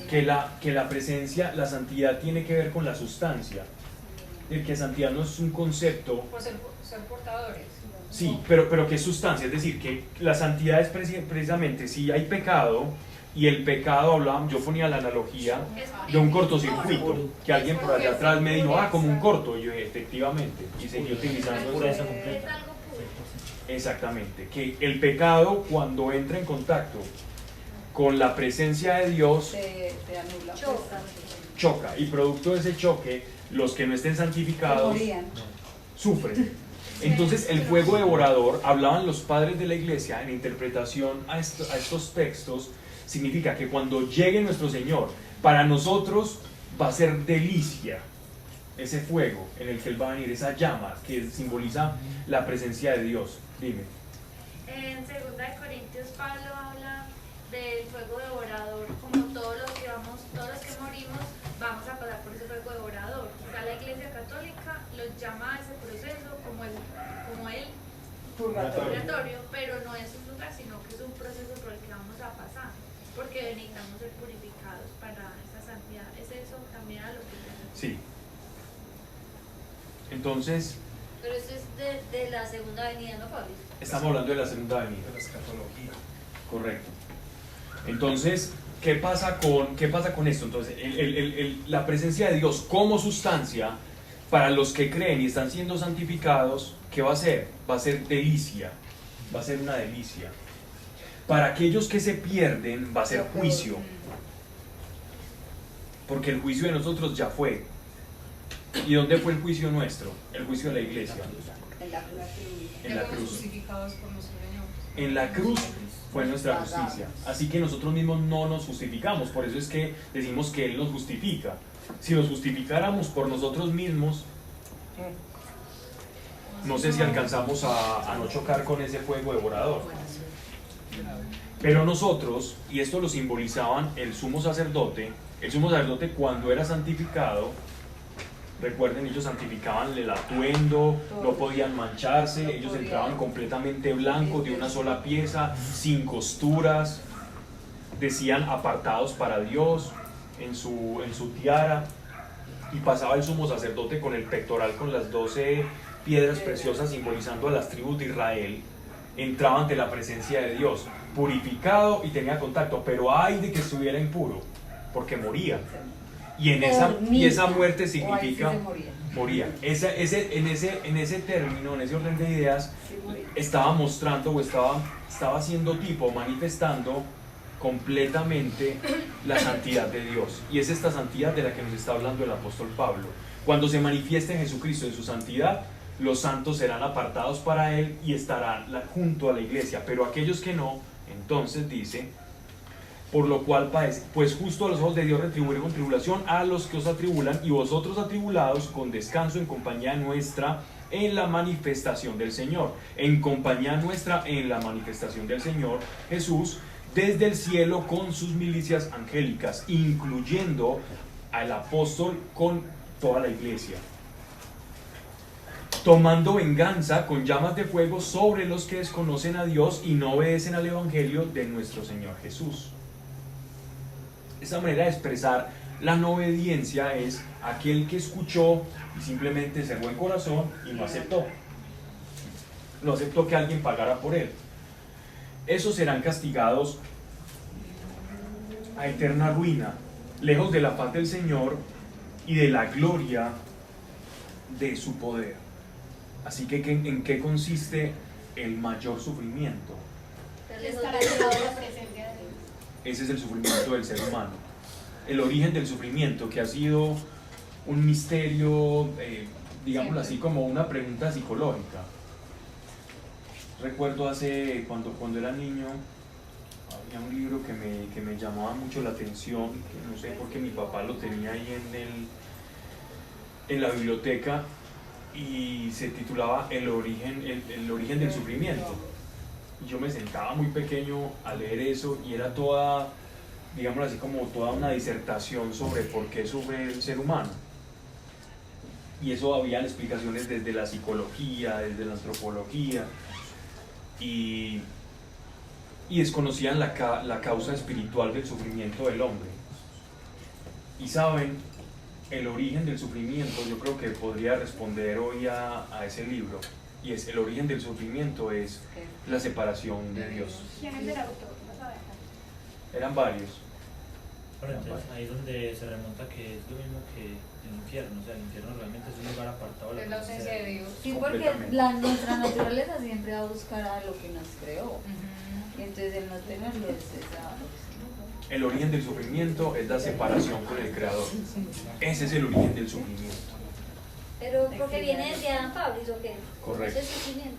que la presencia, la santidad tiene que ver con la sustancia. El que santidad no es un concepto. Por ser portadores. Sí, pero ¿qué sustancia? Es decir, que la santidad es precisamente si hay pecado, y el pecado, yo ponía la analogía de un cortocircuito, que alguien por allá atrás me dijo, como un corto, y yo efectivamente, y seguí utilizando eso. Exactamente, que el pecado cuando entra en contacto con la presencia de Dios choca, y producto de ese choque, los que no estén santificados sufren. Entonces el fuego devorador, hablaban los padres de la iglesia en interpretación a estos textos, significa que cuando llegue nuestro Señor, para nosotros va a ser delicia ese fuego en el que Él va a venir, esa llama que simboliza la presencia de Dios. Dime. En 2 Corintios Pablo habla del fuego devorador, como todos los que morimos vamos a pasar por ese fuego devorador. O sea, la Iglesia Católica los llama a ese proceso como el purgatorio, pero no es un lugar, sino que es un proceso por el que vamos a pasar, porque necesitamos ser purificados para esa santidad. ¿Es eso también a lo que sí. Entonces, pero eso es de la segunda venida, ¿no, Pablo? Estamos hablando de la segunda venida. De la escatología. Correcto. Entonces, ¿qué pasa con esto? Entonces, la presencia de Dios como sustancia, para los que creen y están siendo santificados, ¿qué va a ser? Va a ser delicia. Va a ser una delicia. Para aquellos que se pierden, va a ser juicio. Porque el juicio de nosotros ya fue. ¿Y dónde fue el juicio nuestro? El juicio de la iglesia. En la cruz. En la cruz fue nuestra justicia. Así que nosotros mismos no nos justificamos. Por eso es que decimos que Él nos justifica. Si nos justificáramos por nosotros mismos, no sé si alcanzamos a no chocar con ese fuego devorador. Pero nosotros, y esto lo simbolizaban el sumo sacerdote cuando era santificado, recuerden, ellos santificaban el atuendo, no podían mancharse, ellos entraban completamente blancos, de una sola pieza, sin costuras, decían apartados para Dios en su tiara, y pasaba el sumo sacerdote con el pectoral con las 12 piedras preciosas simbolizando a las tribus de Israel, entraba ante la presencia de Dios, purificado y tenía contacto, pero ay de que estuviera impuro, porque moría. Y esa muerte significa moría. En ese término, en ese orden de ideas, estaba mostrando o estaba haciendo tipo, manifestando completamente la santidad de Dios. Y es esta santidad de la que nos está hablando el apóstol Pablo. Cuando se manifieste Jesucristo en su santidad, los santos serán apartados para Él y estarán junto a la iglesia. Pero aquellos que no, entonces dice: por lo cual padece, pues justo a los ojos de Dios retribuiré con tribulación a los que os atribulan, y vosotros atribulados con descanso en compañía nuestra en la manifestación del Señor. En compañía nuestra en la manifestación del Señor Jesús desde el cielo con sus milicias angélicas, incluyendo al apóstol con toda la iglesia, tomando venganza con llamas de fuego sobre los que desconocen a Dios y no obedecen al evangelio de nuestro Señor Jesús. Esa manera de expresar la no obediencia es aquel que escuchó y simplemente cerró el corazón y no aceptó. No aceptó que alguien pagara por él. Esos serán castigados a eterna ruina, lejos de la paz del Señor y de la gloria de su poder. Así que ¿en qué consiste el mayor sufrimiento? Estar alejado de la presencia de Dios. Ese es el sufrimiento del ser humano. El origen del sufrimiento, que ha sido un misterio, digámoslo así, como una pregunta psicológica. Recuerdo cuando era niño, había un libro que me llamaba mucho la atención, que no sé por qué mi papá lo tenía ahí en la biblioteca, y se titulaba El origen del sufrimiento. Yo me sentaba muy pequeño a leer eso y era toda, digámoslo así, como toda una disertación sobre por qué sufre el ser humano. Y eso había explicaciones desde la psicología, desde la antropología, y desconocían la causa espiritual del sufrimiento del hombre. Y saben, el origen del sufrimiento, yo creo que podría responder hoy a ese libro, y es: el origen del sufrimiento es la separación de Dios. ¿Quién es el autor? ¿No sabes? Eran varios. Pero entonces ahí es donde se remonta que es lo mismo que el infierno. O sea, el infierno realmente es un lugar apartado de la ausencia de Dios. Sí, porque nuestra naturaleza siempre va a buscar a lo que nos creó. Y entonces el no tenerlo es esa. El origen del sufrimiento es la separación con el Creador. Ese es el origen del sufrimiento. Pero porque viene desde Adán Pablo, ¿o qué? Correcto. Ese sufrimiento.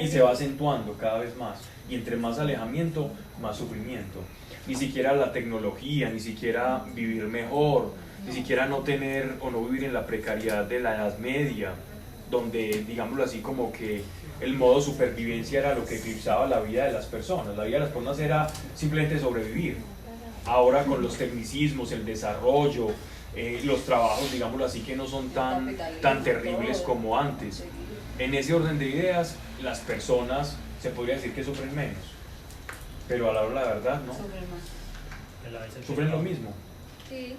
Y se va acentuando cada vez más. Y entre más alejamiento, más sufrimiento. Ni siquiera la tecnología, ni siquiera vivir mejor, ni siquiera no tener o no vivir en la precariedad de la Edad Media, donde, digámoslo así, como que el modo supervivencia era lo que eclipsaba la vida de las personas. La vida de las personas era simplemente sobrevivir. Ahora con los tecnicismos, el desarrollo, los trabajos, digámoslo así, que no son tan terribles como antes. En ese orden de ideas, las personas se podría decir que sufren menos, pero a la hora de la verdad, ¿no? Sufren lo mismo. Sí.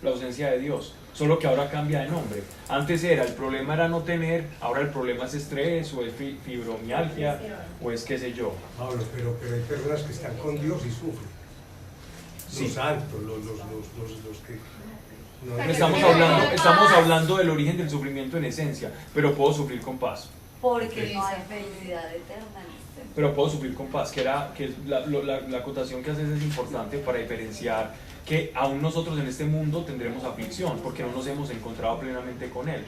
La ausencia de Dios, solo que ahora cambia de nombre. Antes el problema era no tener, ahora el problema es estrés, o es fibromialgia, o es qué sé yo. Pablo, pero hay personas que están con Dios y sufren. Sí. Los santos, los que... No, Estamos hablando del origen del sufrimiento en esencia, pero puedo sufrir con paz. Porque no hay felicidad eterna. Pero puedo sufrir con paz, que la acotación que haces es importante para diferenciar que aún nosotros en este mundo tendremos aflicción, porque no nos hemos encontrado plenamente con Él,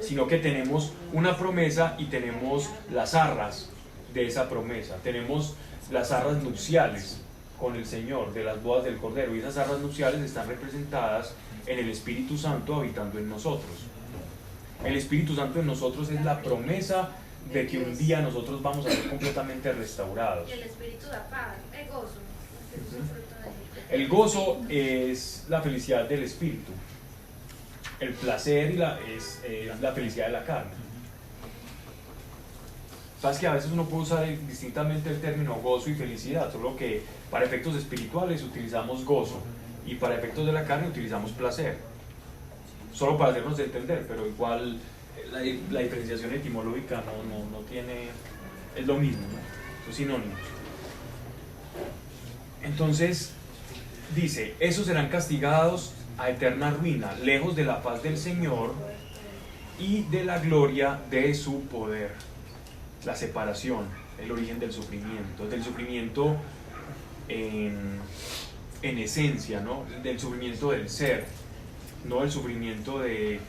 sino que tenemos una promesa y tenemos las arras de esa promesa, tenemos las arras nupciales con el Señor de las bodas del Cordero, y esas arras nupciales están representadas en el Espíritu Santo habitando en nosotros. El Espíritu Santo en nosotros es la promesa de que un día nosotros vamos a ser completamente restaurados. Y el Espíritu da paz, el gozo. El gozo es la felicidad del Espíritu. El placer es la felicidad de la carne. Sabes que a veces uno puede usar distintamente el término gozo y felicidad, solo que para efectos espirituales utilizamos gozo y para efectos de la carne utilizamos placer. Solo para hacernos entender, pero igual la diferenciación etimológica no tiene, es lo mismo, ¿no? Son sinónimos. Entonces dice, esos serán castigados a eterna ruina, lejos de la paz del Señor y de la gloria de su poder. La separación, el origen del sufrimiento en esencia, ¿no? Del sufrimiento del ser, no el sufrimiento de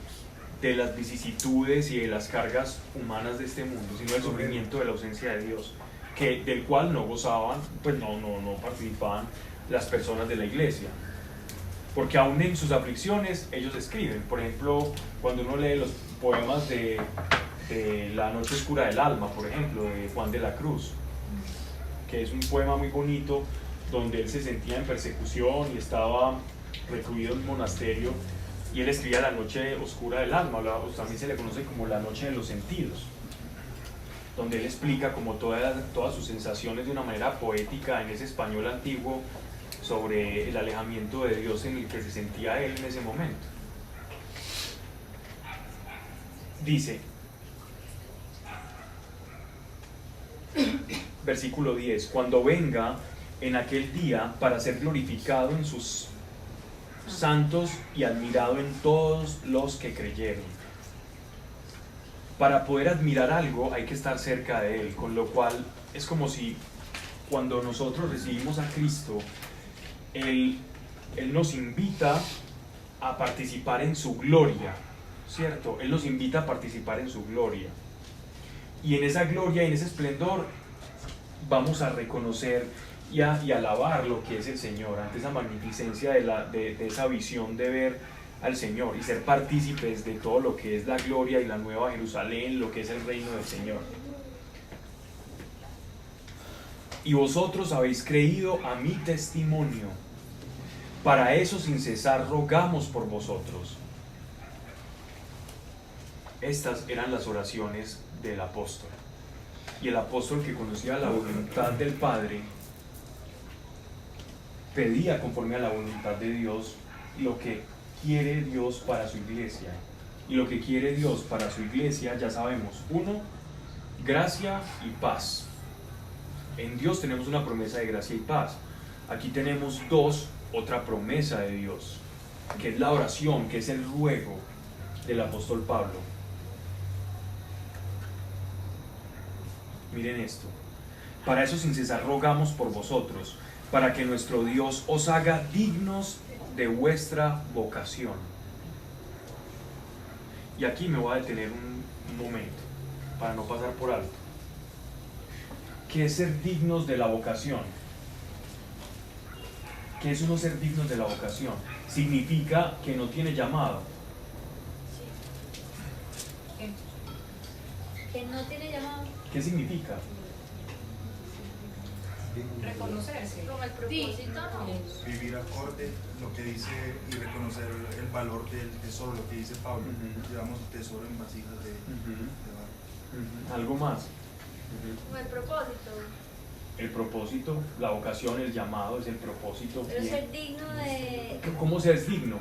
las vicisitudes y de las cargas humanas de este mundo, sino el sufrimiento de la ausencia de Dios, del cual no gozaban, pues no participaban las personas de la iglesia, porque aún en sus aflicciones ellos escriben. Por ejemplo, cuando uno lee los poemas de La noche oscura del alma, por ejemplo, de Juan de la Cruz, que es un poema muy bonito donde él se sentía en persecución y estaba recluido en un monasterio, y él escribía La noche oscura del alma, o también se le conoce como La noche de los sentidos, donde él explica como todas sus sensaciones de una manera poética en ese español antiguo sobre el alejamiento de Dios en el que se sentía él en ese momento. Dice, versículo 10, cuando venga en aquel día para ser glorificado en sus santos y admirado en todos los que creyeron. Para poder admirar algo hay que estar cerca de Él, con lo cual es como si cuando nosotros recibimos a Cristo, Él nos invita a participar en su gloria, ¿cierto? Él nos invita a participar en su gloria. Y en esa gloria y en ese esplendor vamos a reconocer y alabar lo que es el Señor, ante esa magnificencia de esa visión de ver al Señor y ser partícipes de todo lo que es la gloria y la nueva Jerusalén, lo que es el reino del Señor. Y vosotros habéis creído a mi testimonio. Para eso sin cesar rogamos por vosotros. Estas eran las oraciones del apóstol. Y el apóstol, que conocía la voluntad del Padre, pedía conforme a la voluntad de Dios lo que quiere Dios para su iglesia. Y lo que quiere Dios para su iglesia, ya sabemos: 1, gracia y paz. En Dios tenemos una promesa de gracia y paz. Aquí tenemos 2, otra promesa de Dios, que es la oración, que es el ruego del apóstol Pablo. Miren esto: para eso sin cesar rogamos por vosotros, para que nuestro Dios os haga dignos de vuestra vocación. Y aquí me voy a detener un momento para no pasar por alto. ¿Qué es ser dignos de la vocación? ¿Qué es uno ser dignos de la vocación? Significa que no tiene llamado. Que no tiene llamado. ¿Qué significa? Reconocerse. Como el propósito, ¿no? Vivir acorde lo que dice y reconocer el valor del tesoro, lo que dice Pablo. Llevamos el tesoro en vasijas de barro. ¿Algo más? Como el propósito. El propósito, la vocación, el llamado es el propósito. Pero Bien. ser digno de... ¿Cómo se es digno?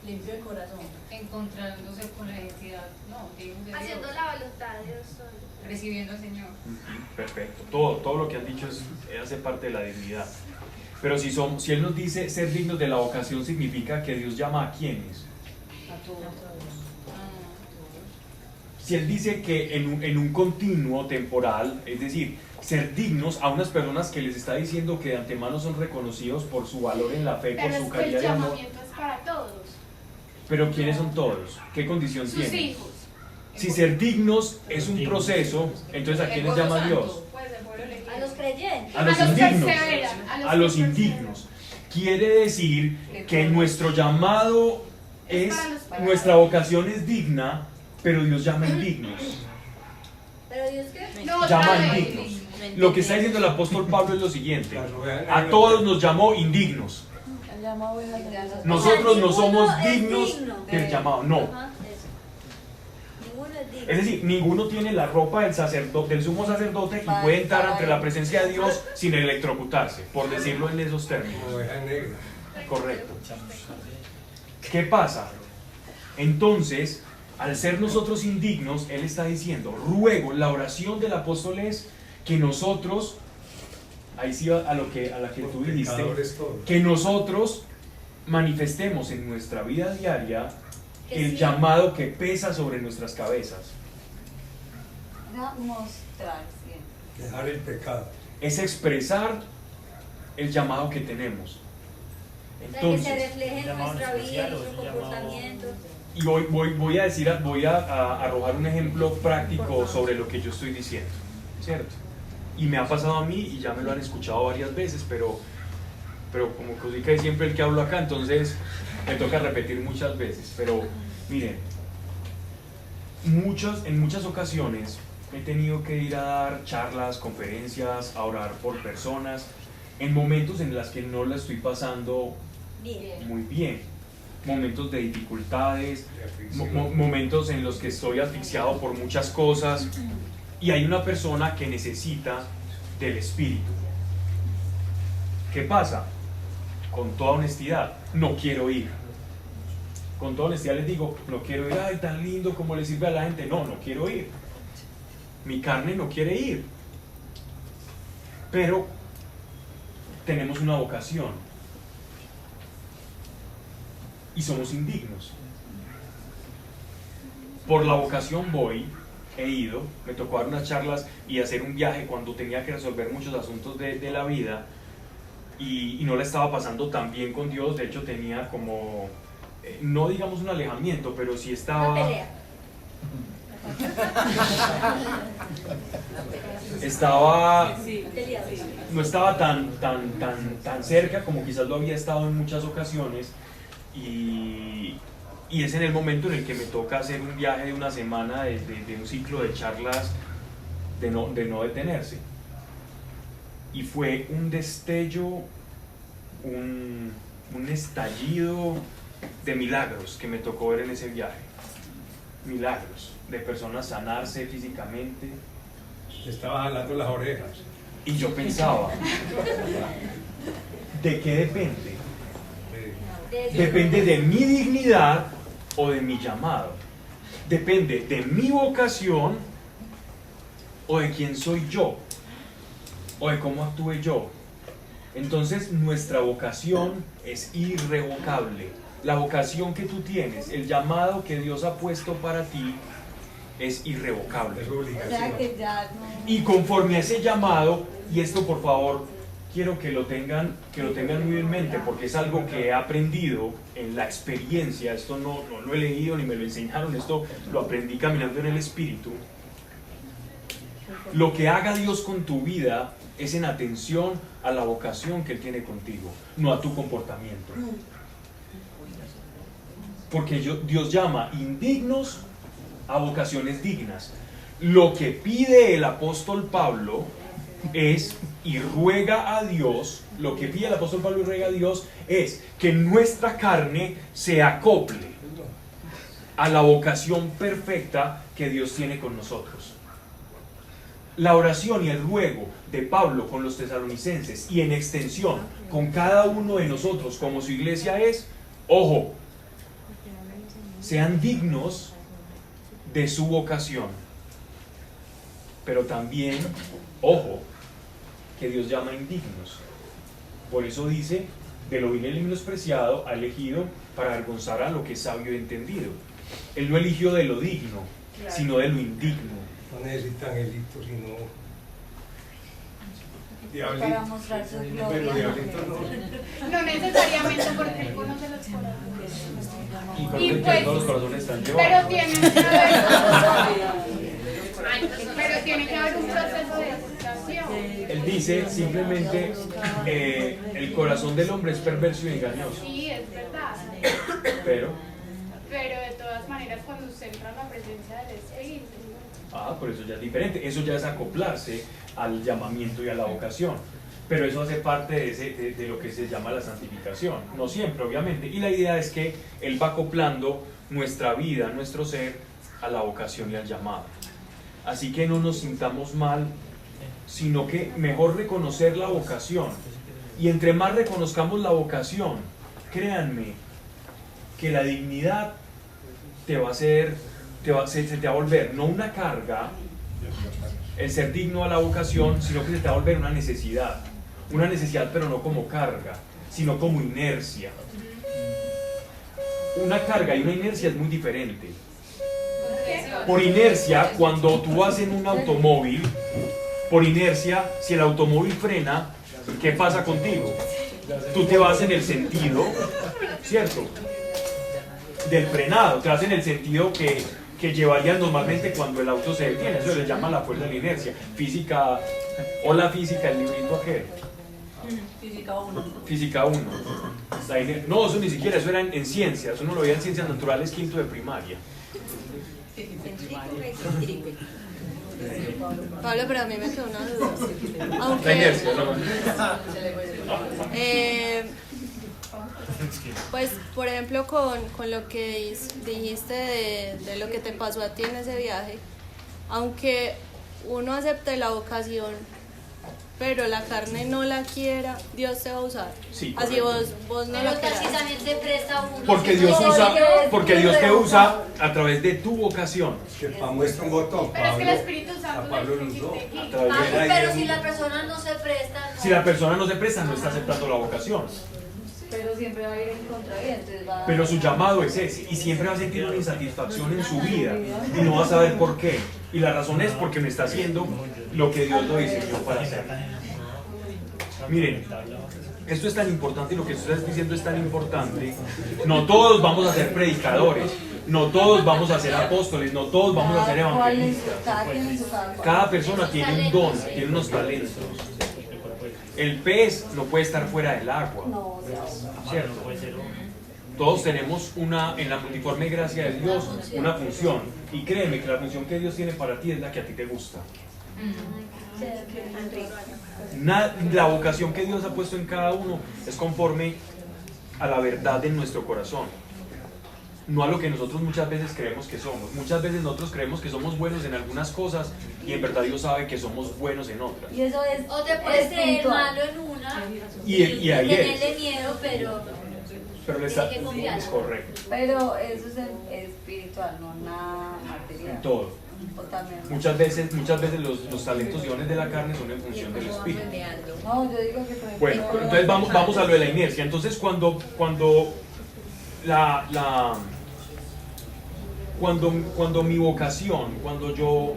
Limpio de corazón. Encontrándose con la identidad, no, digno de Haciendo Dios. la voluntad de Dios solo. Recibiendo al Señor. Perfecto. Todo lo que has dicho hace parte de la dignidad. Pero si Él nos dice ser dignos de la vocación, significa que Dios llama a quienes. A todos. Si Él dice que en un continuo temporal, es decir, ser dignos a unas personas que les está diciendo que de antemano son reconocidos por su valor en la fe, por Pero su es que el calidad de amor. llamamiento es para todos. Pero ¿quiénes son todos? ¿Qué condición Sus tienen? hijos. Si ser dignos es un proceso, entonces ¿a quiénes llama Dios? Pues el pueblo elegido. A los creyentes. A los que indignos. perseveran, A los que indignos. Quiere decir que nuestro llamado es, para los paganos. nuestra vocación es digna, pero Dios llama indignos. Pero Dios qué? No, Llama otra vez. indignos. Lo que está diciendo el apóstol Pablo es lo siguiente: Claro, vean, a todos nos llamó indignos. El llamado es la Nosotros no ninguno somos es dignos digno. del llamado, no. Ajá, eso. Ninguno es digno. Es decir, ninguno tiene la ropa del sumo sacerdote y puede entrar ante la presencia de Dios sin electrocutarse, por decirlo en esos términos. Oveja negra. Correcto. ¿Qué pasa? Entonces, al ser nosotros indignos, Él está diciendo, ruego, la oración del apóstol es que nosotros, ahí sí a la que tú dijiste, Pecadores todos. que nosotros manifestemos en nuestra vida diaria Que el sí. llamado que pesa sobre nuestras cabezas. mostrar siempre. Dejar el pecado. Es expresar el llamado que tenemos. O sea, que se Entonces, refleje en llamado nuestra vida, especial, en o nuestro es un comportamiento. y voy a arrojar un ejemplo práctico sobre lo que yo estoy diciendo, ¿cierto? Y me ha pasado a mí y ya me lo han escuchado varias veces, pero como Cosica es siempre el que hablo acá, entonces me toca repetir muchas veces. Pero miren, en muchas ocasiones he tenido que ir a dar charlas, conferencias, a orar por personas, en momentos en los que no la estoy pasando Bien. muy bien, momentos de dificultades, De aflicción. momentos en los que estoy asfixiado por muchas cosas, y hay una persona que necesita del Espíritu. ¿Qué pasa? Con toda honestidad, no quiero ir. Con toda honestidad les digo, no quiero ir. Ay, tan lindo como le sirve a la gente. No quiero ir. Mi carne no quiere ir. Pero tenemos una vocación y somos indignos. Por la vocación he ido, me tocó dar unas charlas y hacer un viaje cuando tenía que resolver muchos asuntos de la vida y no la estaba pasando tan bien con Dios. De hecho tenía como, no digamos un alejamiento, pero sí estaba... Una pelea. Estaba... Peleado. No estaba tan cerca como quizás lo había estado en muchas ocasiones, y es en el momento en el que me toca hacer un viaje de una semana de un ciclo de charlas de no detenerse, y fue un destello, un estallido de milagros que me tocó ver en ese viaje. Milagros de personas sanarse físicamente. Te estaba jalando las orejas. Y yo pensaba, ¿de qué depende? ¿Depende de mi dignidad o de mi llamado? ¿Depende de mi vocación o de quién soy yo? ¿O de cómo actúe yo? Entonces nuestra vocación es irrevocable. La vocación que tú tienes, el llamado que Dios ha puesto para ti, es irrevocable. Es O sea obligación. que ya no. Y conforme a ese llamado, y esto por favor, quiero que lo tengan muy en mente, porque es algo que he aprendido en la experiencia. Esto no lo he leído ni me lo enseñaron, esto lo aprendí caminando en el Espíritu. Lo que haga Dios con tu vida es en atención a la vocación que Él tiene contigo, no a tu comportamiento. Porque Dios llama indignos a vocaciones dignas. Lo que pide el apóstol Pablo es, y ruega a Dios, lo que pide el apóstol Pablo y ruega a Dios es que nuestra carne se acople a la vocación perfecta que Dios tiene con nosotros. La oración y el ruego de Pablo con los tesalonicenses y en extensión con cada uno de nosotros como su iglesia es, ojo, sean dignos de su vocación, pero también, ojo, que Dios llama indignos. Por eso dice, de lo vil y menospreciado ha elegido para avergonzar a lo que es sabio y entendido. Él no eligió de lo digno, sino de lo indigno. No necesita angelitos, sino para diablitos. mostrar su Pero gloria. diablitos no. No necesariamente porque Él conoce los corazones. Y con Y que pues, todos los corazones están pero llevados. tiene que haber un proceso de aceptación. Él dice simplemente, el corazón del hombre es perverso y engañoso. Sí, es verdad. Pero Pero de todas maneras, cuando usted entra en la presencia del Espíritu, por eso ya es diferente. Eso ya es acoplarse al llamamiento y a la vocación. Pero eso hace parte de lo que se llama la santificación. No siempre, obviamente. Y la idea es que Él va acoplando nuestra vida, nuestro ser, a la vocación y al llamado. Así que no nos sintamos mal, sino que mejor reconocer la vocación. Y entre más reconozcamos la vocación, créanme, que la dignidad te va a hacer, se te va a volver no una carga el ser digno a la vocación, sino que se te va a volver una necesidad, pero no como carga, sino como inercia. Una carga y una inercia es muy diferente. Por inercia, cuando tú vas en un automóvil, por inercia, si el automóvil frena, ¿qué pasa contigo? Tú te vas en el sentido, ¿cierto?, del frenado, te vas en el sentido que llevarías normalmente cuando el auto se detiene. Eso le llama la fuerza de la inercia. Física, hola física, el librito aquel. Física 1. Física 1. No, eso ni siquiera, eso era en ciencias, eso no lo veía en ciencias naturales, quinto de primaria. Pablo, pero a mí me quedó una duda. Aunque, La inercia, ¿no? Pues, por ejemplo, con lo que dijiste de lo que te pasó a ti en ese viaje, aunque uno acepte la vocación, pero la carne no la quiera, Dios te va a usar. Sí, así vos no la quieras. Precisamente presta uno. Porque Dios te usa a través de tu vocación. Que para muestra un botón. pero es que el Espíritu Santo Pablo le lo usó. Pero si la persona no se presta, no. Si la persona no se presta, no está aceptando la vocación. Pero siempre va a ir en contraviento. Pero su llamado es ese, y siempre va a sentir una insatisfacción en su vida, y no va a saber por qué. Y la razón es porque no está haciendo lo que Dios lo diseñó para hacer. Miren, esto es tan importante, y lo que estás diciendo es tan importante. No todos vamos a ser predicadores, no todos vamos a ser apóstoles, no todos vamos a ser evangelistas. Cada persona tiene un don, tiene unos talentos. El pez no puede estar fuera del agua, ¿cierto? Todos tenemos en la multiforme gracia de Dios, una función. Y créeme que la función que Dios tiene para ti es la que a ti te gusta. La vocación que Dios ha puesto en cada uno es conforme a la verdad de nuestro corazón, no a lo que nosotros muchas veces creemos que somos. Muchas veces nosotros creemos que somos buenos en algunas cosas y en verdad Dios sabe que somos buenos en otras. Y eso es, o te puedes creer malo en una y ahí tenerle miedo, pero le está, es correcto. Pero eso es espiritual, no nada material. En todo. Muchas veces los talentos y dones de la carne son en función del espíritu. No, yo digo que bueno, entonces vamos a lo de la inercia. Entonces cuando mi vocación, cuando yo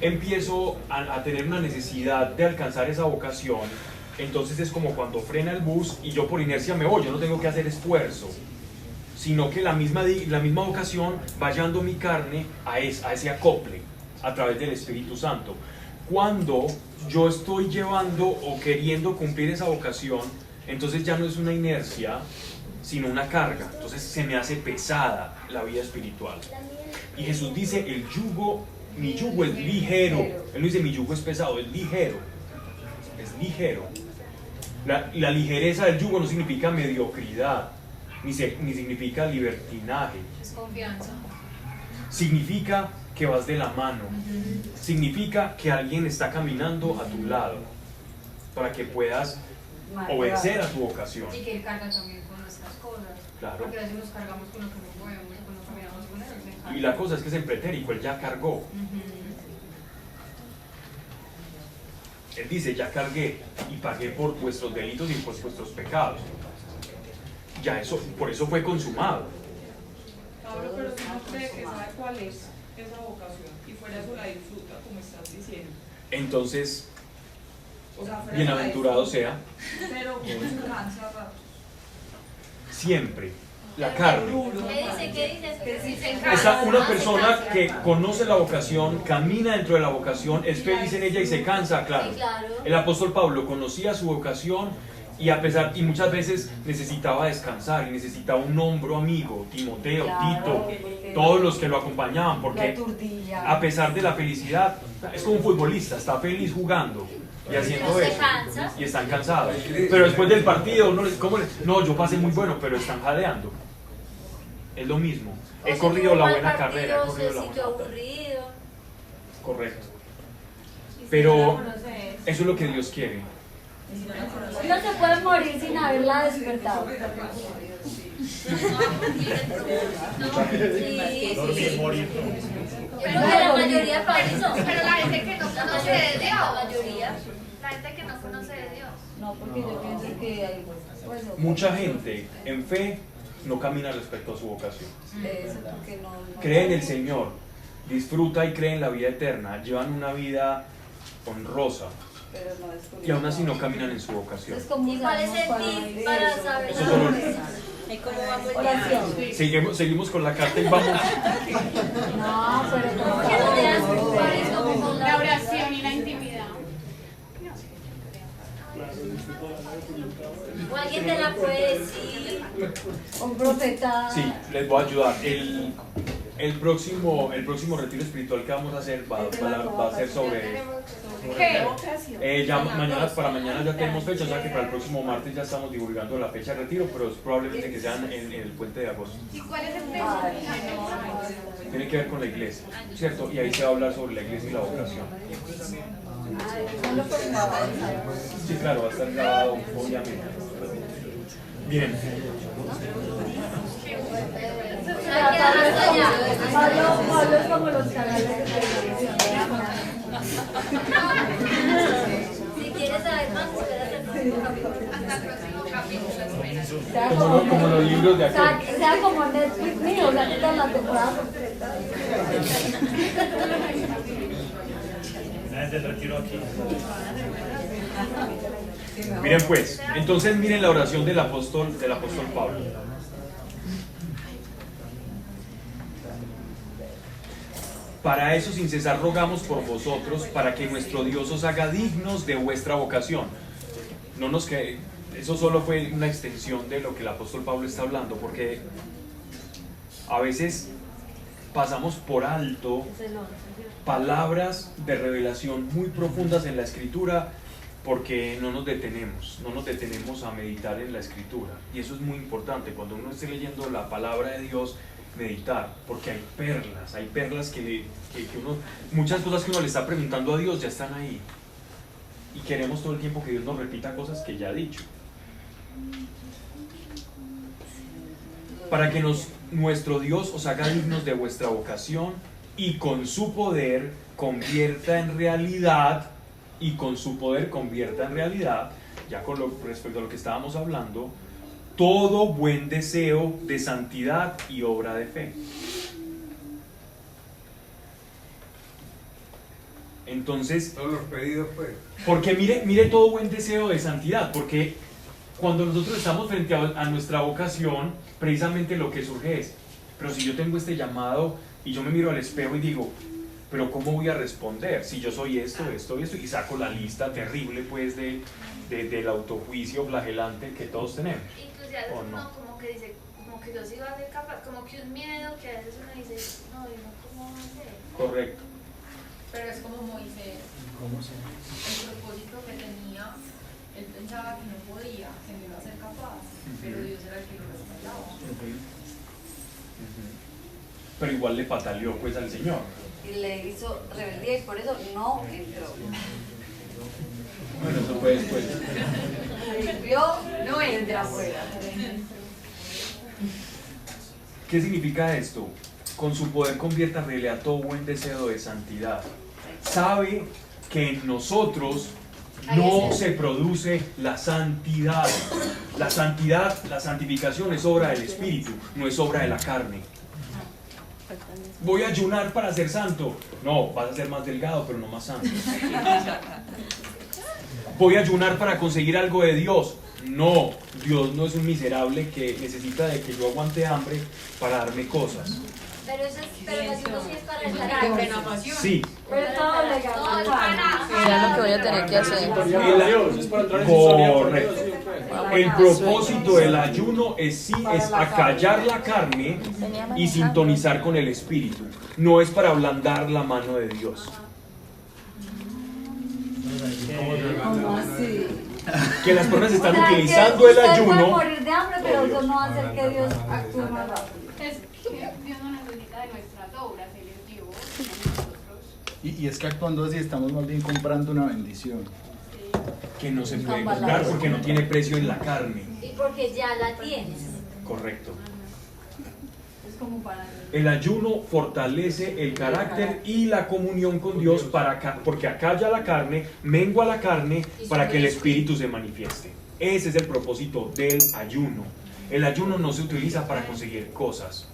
empiezo a tener una necesidad de alcanzar esa vocación, entonces es como cuando frena el bus y yo por inercia me voy, yo no tengo que hacer esfuerzo, sino que la misma vocación va llevando mi carne a ese acople a través del Espíritu Santo. Cuando yo estoy llevando o queriendo cumplir esa vocación, entonces ya no es una inercia, sino una carga. Entonces se me hace pesada la vida espiritual. Y Jesús dice, mi yugo es ligero. Él no dice mi yugo es pesado, es ligero. Es ligero. La ligereza del yugo no significa mediocridad, ni significa libertinaje. Es confianza. Significa que vas de la mano. Significa que alguien está caminando a tu lado para que puedas obedecer a tu vocación. Y que Él carga también con nuestras cosas. Claro. Porque a veces nos cargamos con lo que no podemos, cuando caminamos con Él. Y la cosa es que es en pretérico, Él ya cargó. Él dice, ya cargué y pagué por vuestros delitos y por vuestros pecados. Ya por eso fue consumado. Pablo, pero si no cree que sabe cuál es esa vocación y fuera eso la disfruta, como estás diciendo. Entonces, o sea, bienaventurado sea. Pero se cansa rato. Siempre. La carne. ¿Qué dice? Una persona que conoce la vocación, camina dentro de la vocación, es feliz en ella y se cansa, claro. Sí, claro. El apóstol Pablo conocía su vocación y muchas veces necesitaba descansar y necesitaba un hombro amigo, Timoteo, Claro, Tito, todos los que lo acompañaban, porque a pesar de la felicidad, es como un futbolista, está feliz jugando y haciendo eso, y están cansados, pero después del partido no, yo pasé muy bueno, pero están jadeando. Es lo mismo, he corrido la buena carrera, aburrido. Correcto, pero eso es lo que Dios quiere. No se puede morir sin haberla despertado. Pero la mayoría para eso. Pero la gente que no conoce de Dios. La mayoría. La gente que no conoce de Dios. No, porque yo pienso que hay Mucha gente en fe no camina respecto a su vocación. Eso, porque no Cree en el Señor, disfruta y cree en la vida eterna, llevan una vida honrosa, pero no es y aún así no caminan en su vocación. ¿Y cuál es el tip para saber? Eso solo- ¿Cómo vamos? Seguimos con la carta y vamos. No, pero ¿Qué no te das cuál es como La oración y la intimidad. O alguien te la puede decir. un profeta. Sí, les voy a ayudar. El próximo retiro espiritual que vamos a hacer va a ser sobre... Para mañana ya tenemos fecha, o sea que para el próximo martes ya estamos divulgando la fecha de retiro, pero es probablemente que sean en el puente de agosto. ¿Y cuál es el tema? Tiene que ver con la iglesia, ¿cierto? Y ahí se va a hablar sobre la iglesia y la vocación. Sí, claro, va a estar grabado, obviamente. Bien. Pablo es como los canales de televisión. Si quieres saber más, espérate Hasta el próximo capítulo, espera. Como los libros de aquel. Sea como Netflix mío, o sea, que está la temporada completa. Desde el retiro aquí. Miren pues, entonces miren la oración del apóstol Pablo. Para eso sin cesar rogamos por vosotros, para que nuestro Dios os haga dignos de vuestra vocación. Eso solo fue una extensión de lo que el apóstol Pablo está hablando, porque a veces pasamos por alto palabras de revelación muy profundas en la Escritura porque no nos detenemos a meditar en la Escritura, y eso es muy importante cuando uno esté leyendo la palabra de Dios, meditar, porque hay perlas que uno, muchas cosas que uno le está preguntando a Dios ya están ahí, y queremos todo el tiempo que Dios nos repita cosas que ya ha dicho, para que nuestro Dios os haga dignos de vuestra vocación y con su poder convierta en realidad, ya respecto a lo que estábamos hablando, todo buen deseo de santidad y obra de fe. Entonces, todos los pedidos, pues. porque mire todo buen deseo de santidad, porque cuando nosotros estamos frente a nuestra vocación, precisamente lo que surge es, pero si yo tengo este llamado y yo me miro al espejo y digo, pero ¿cómo voy a responder si yo soy esto, y saco la lista terrible pues del autojuicio flagelante que todos tenemos? Inclusive a veces uno como que dice, como que yo sí iba a ser capaz, como que un miedo que a veces uno dice, no, yo no, ¿cómo voy a hacer? Correcto. Pero es como Moisés, el propósito que tenía, él pensaba que no podía, que no iba a ser capaz, pero Dios era el que lo respaldaba. Pero igual le pataleó pues al Señor. Y le hizo rebeldía y por eso no entró. Bueno, eso fue después. No entra afuera. ¿Qué significa esto? Con su poder convierte a realidad todo buen deseo de santidad. Sabe que en nosotros no se produce la santidad. La santidad, la santificación es obra del Espíritu, no es obra de la carne. Voy a ayunar para ser santo. No, vas a ser más delgado, pero no más santo. Voy a ayunar para conseguir algo de Dios. No, Dios no es un miserable que necesita de que yo aguante hambre para darme cosas. Pero el ayuno sí es para el carácter. Sí. Pero todo legal. Mira lo que voy a tener que hacer. Correcto. El propósito del ayuno es acallar la carne y sintonizar con el Espíritu. No es para ablandar la mano de Dios. ¿Cómo así? Que las personas están O sea, utilizando el usted puede ayuno. morir de hambre, pero eso no va a hacer que Dios actúe más rápido. Es que Dios no necesita de nuestras obras, Él es Dios, y nosotros. Y es que actuando así estamos más bien comprando una bendición. Que no se puede comprar porque no tiene precio en la carne. Y porque ya la tienes. Correcto. Es como para... El ayuno fortalece el carácter y la comunión con Dios porque acalla la carne, mengua la carne para que el Espíritu se manifieste. Ese es el propósito del ayuno. El ayuno no se utiliza para conseguir cosas.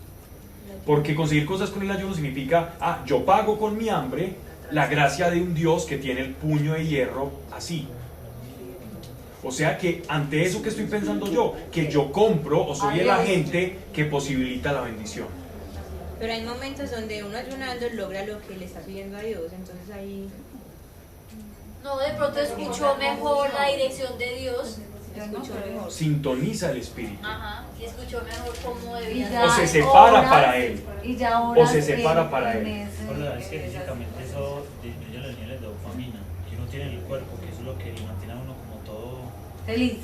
Porque conseguir cosas con el ayuno significa, yo pago con mi hambre la gracia de un Dios que tiene el puño de hierro así. O sea que ante eso que estoy pensando yo, que yo compro o soy el agente que posibilita la bendición. Pero hay momentos donde uno ayunando logra lo que le está pidiendo a Dios, entonces ahí... No, de pronto escuchó mejor la dirección de Dios. Sintoniza el Espíritu. Ajá, y escuchó mejor cómo debía ser. O se separa para él. Y ya o se separa para él. Es que físicamente eso disminuye los niveles de dopamina que uno tiene en el cuerpo, que eso es lo que lo mantiene a uno como todo feliz.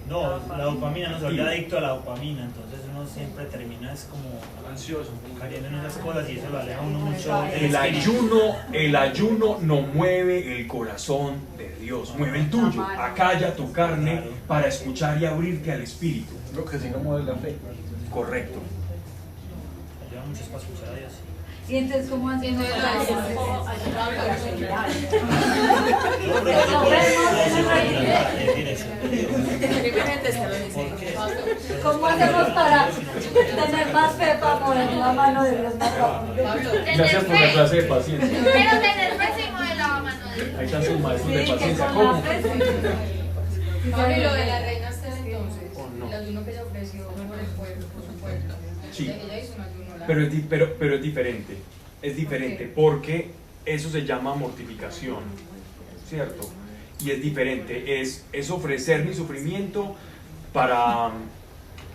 No, la dopamina no se vuelve adicto a la dopamina, entonces uno siempre termina es como ansioso, cayendo en esas cosas y eso lo aleja a uno mucho del el ayuno no mueve el corazón de Dios, mueve el tuyo. Acalla tu carne para escuchar y abrirte al Espíritu. Lo que sí no mueve la fe. Correcto. Lleva mucho para escuchar a Dios. Y entonces, ¿cómo hacemos para eso? ¿Cómo hacemos para tener más fe para mover la mano de Dios más rápido? Gracias por la clase de paciencia. Pero tener fe y mover la mano de Dios. Hay tantos maestros de paciencia. ¿Cómo? Pablo, y lo de la reina Esther entonces, el ayuno que se ofreció por el pueblo, por su pueblo. Sí. Ella hizo un ayuno largo. Pero es diferente. Es diferente porque eso se llama mortificación, ¿cierto? Y es diferente, es ofrecer mi sufrimiento para...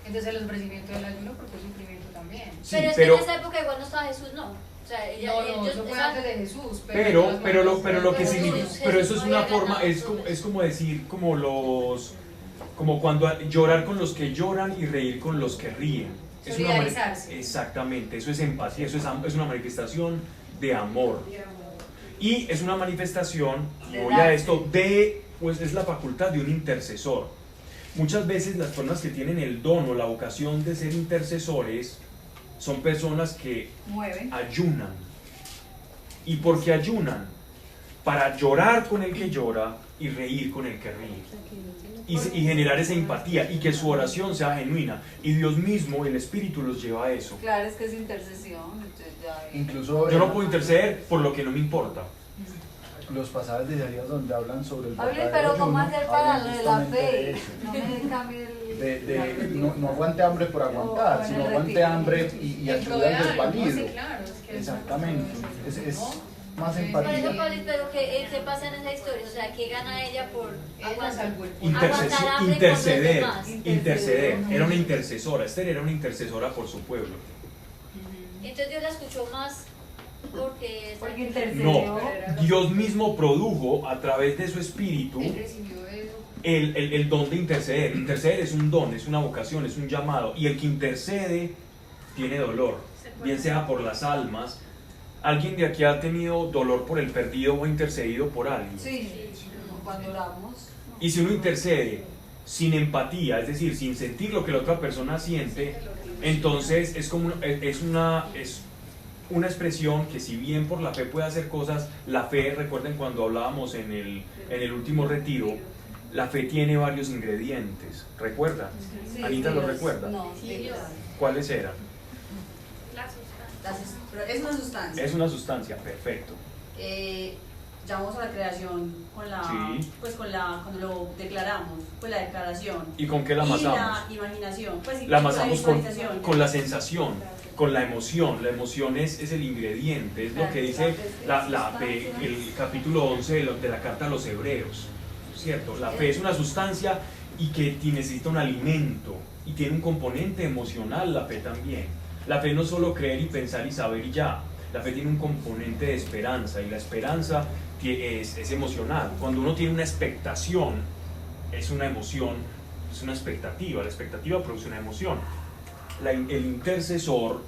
Entonces el ofrecimiento del ayuno porque es sufrimiento también. Sí, pero es que en esa época igual no estaba Jesús, no. O sea, eso fue antes de Jesús. Pero lo que significa, pero eso es una forma, es como decir, como cuando llorar con los que lloran y reír con los que ríen. Solidarizarse. Exactamente, eso es empatía, eso es una manifestación de amor. Y es una manifestación, y voy a esto, pues es la facultad de un intercesor. Muchas veces las personas que tienen el don o la vocación de ser intercesores son personas que ayunan. ¿Y por qué ayunan? Para llorar con el que llora y reír con el que ríe. Y generar esa empatía y que su oración sea genuina. Y Dios mismo, el Espíritu, los lleva a eso. Claro, es que es intercesión. Incluso yo no puedo interceder por lo que no me importa. los pasajes de Isaías donde hablan sobre el Hable, verdadero pero ¿cómo ayuno, hacer para hablan lo de la justamente de fe? eso. No me cambie el... No aguante hambre por aguantar, en sino el aguante retiro. hambre y ayude al desvalido. Sí, claro, es que Exactamente, es más Por eso, empatía. Pablo, pero ¿qué pasa en esa historia? O sea, ¿qué gana ella por aguantar hambre con los Interceder, demás? interceder. Era una intercesora. Esther era una intercesora por su pueblo. Entonces Dios la escuchó más porque No, Dios mismo produjo a través de su espíritu el don de interceder. Interceder es un don, es una vocación, es un llamado. Y el que intercede tiene dolor, bien sea por las almas. ¿Alguien de aquí ha tenido dolor por el perdido o ha intercedido por alguien? Sí, cuando oramos. Y si uno intercede sin empatía, es decir, sin sentir lo que la otra persona siente, entonces es como una expresión que, si bien por la fe puede hacer cosas, la fe, recuerden cuando hablábamos en el último retiro, la fe tiene varios ingredientes. ¿Recuerdan? Sí, Anita lo recuerda. No, sí, ¿Cuáles eran? es una sustancia. Es una sustancia, perfecto. Llamamos a la creación con la, Sí. cuando lo declaramos, pues la declaración. ¿Y con qué la amasamos? Y la imaginación. Pues, La amasamos visualización. con la sensación, con la emoción. La emoción es el ingrediente, es lo que dice el capítulo 11 de la carta a los Hebreos, ¿cierto? La fe es una sustancia y que necesita un alimento y tiene un componente emocional. La fe también. La fe no es solo creer y pensar y saber y ya. La fe tiene un componente de esperanza, y la esperanza es emocional. Cuando uno tiene una expectación, es una emoción, es una expectativa. La expectativa produce una emoción. El intercesor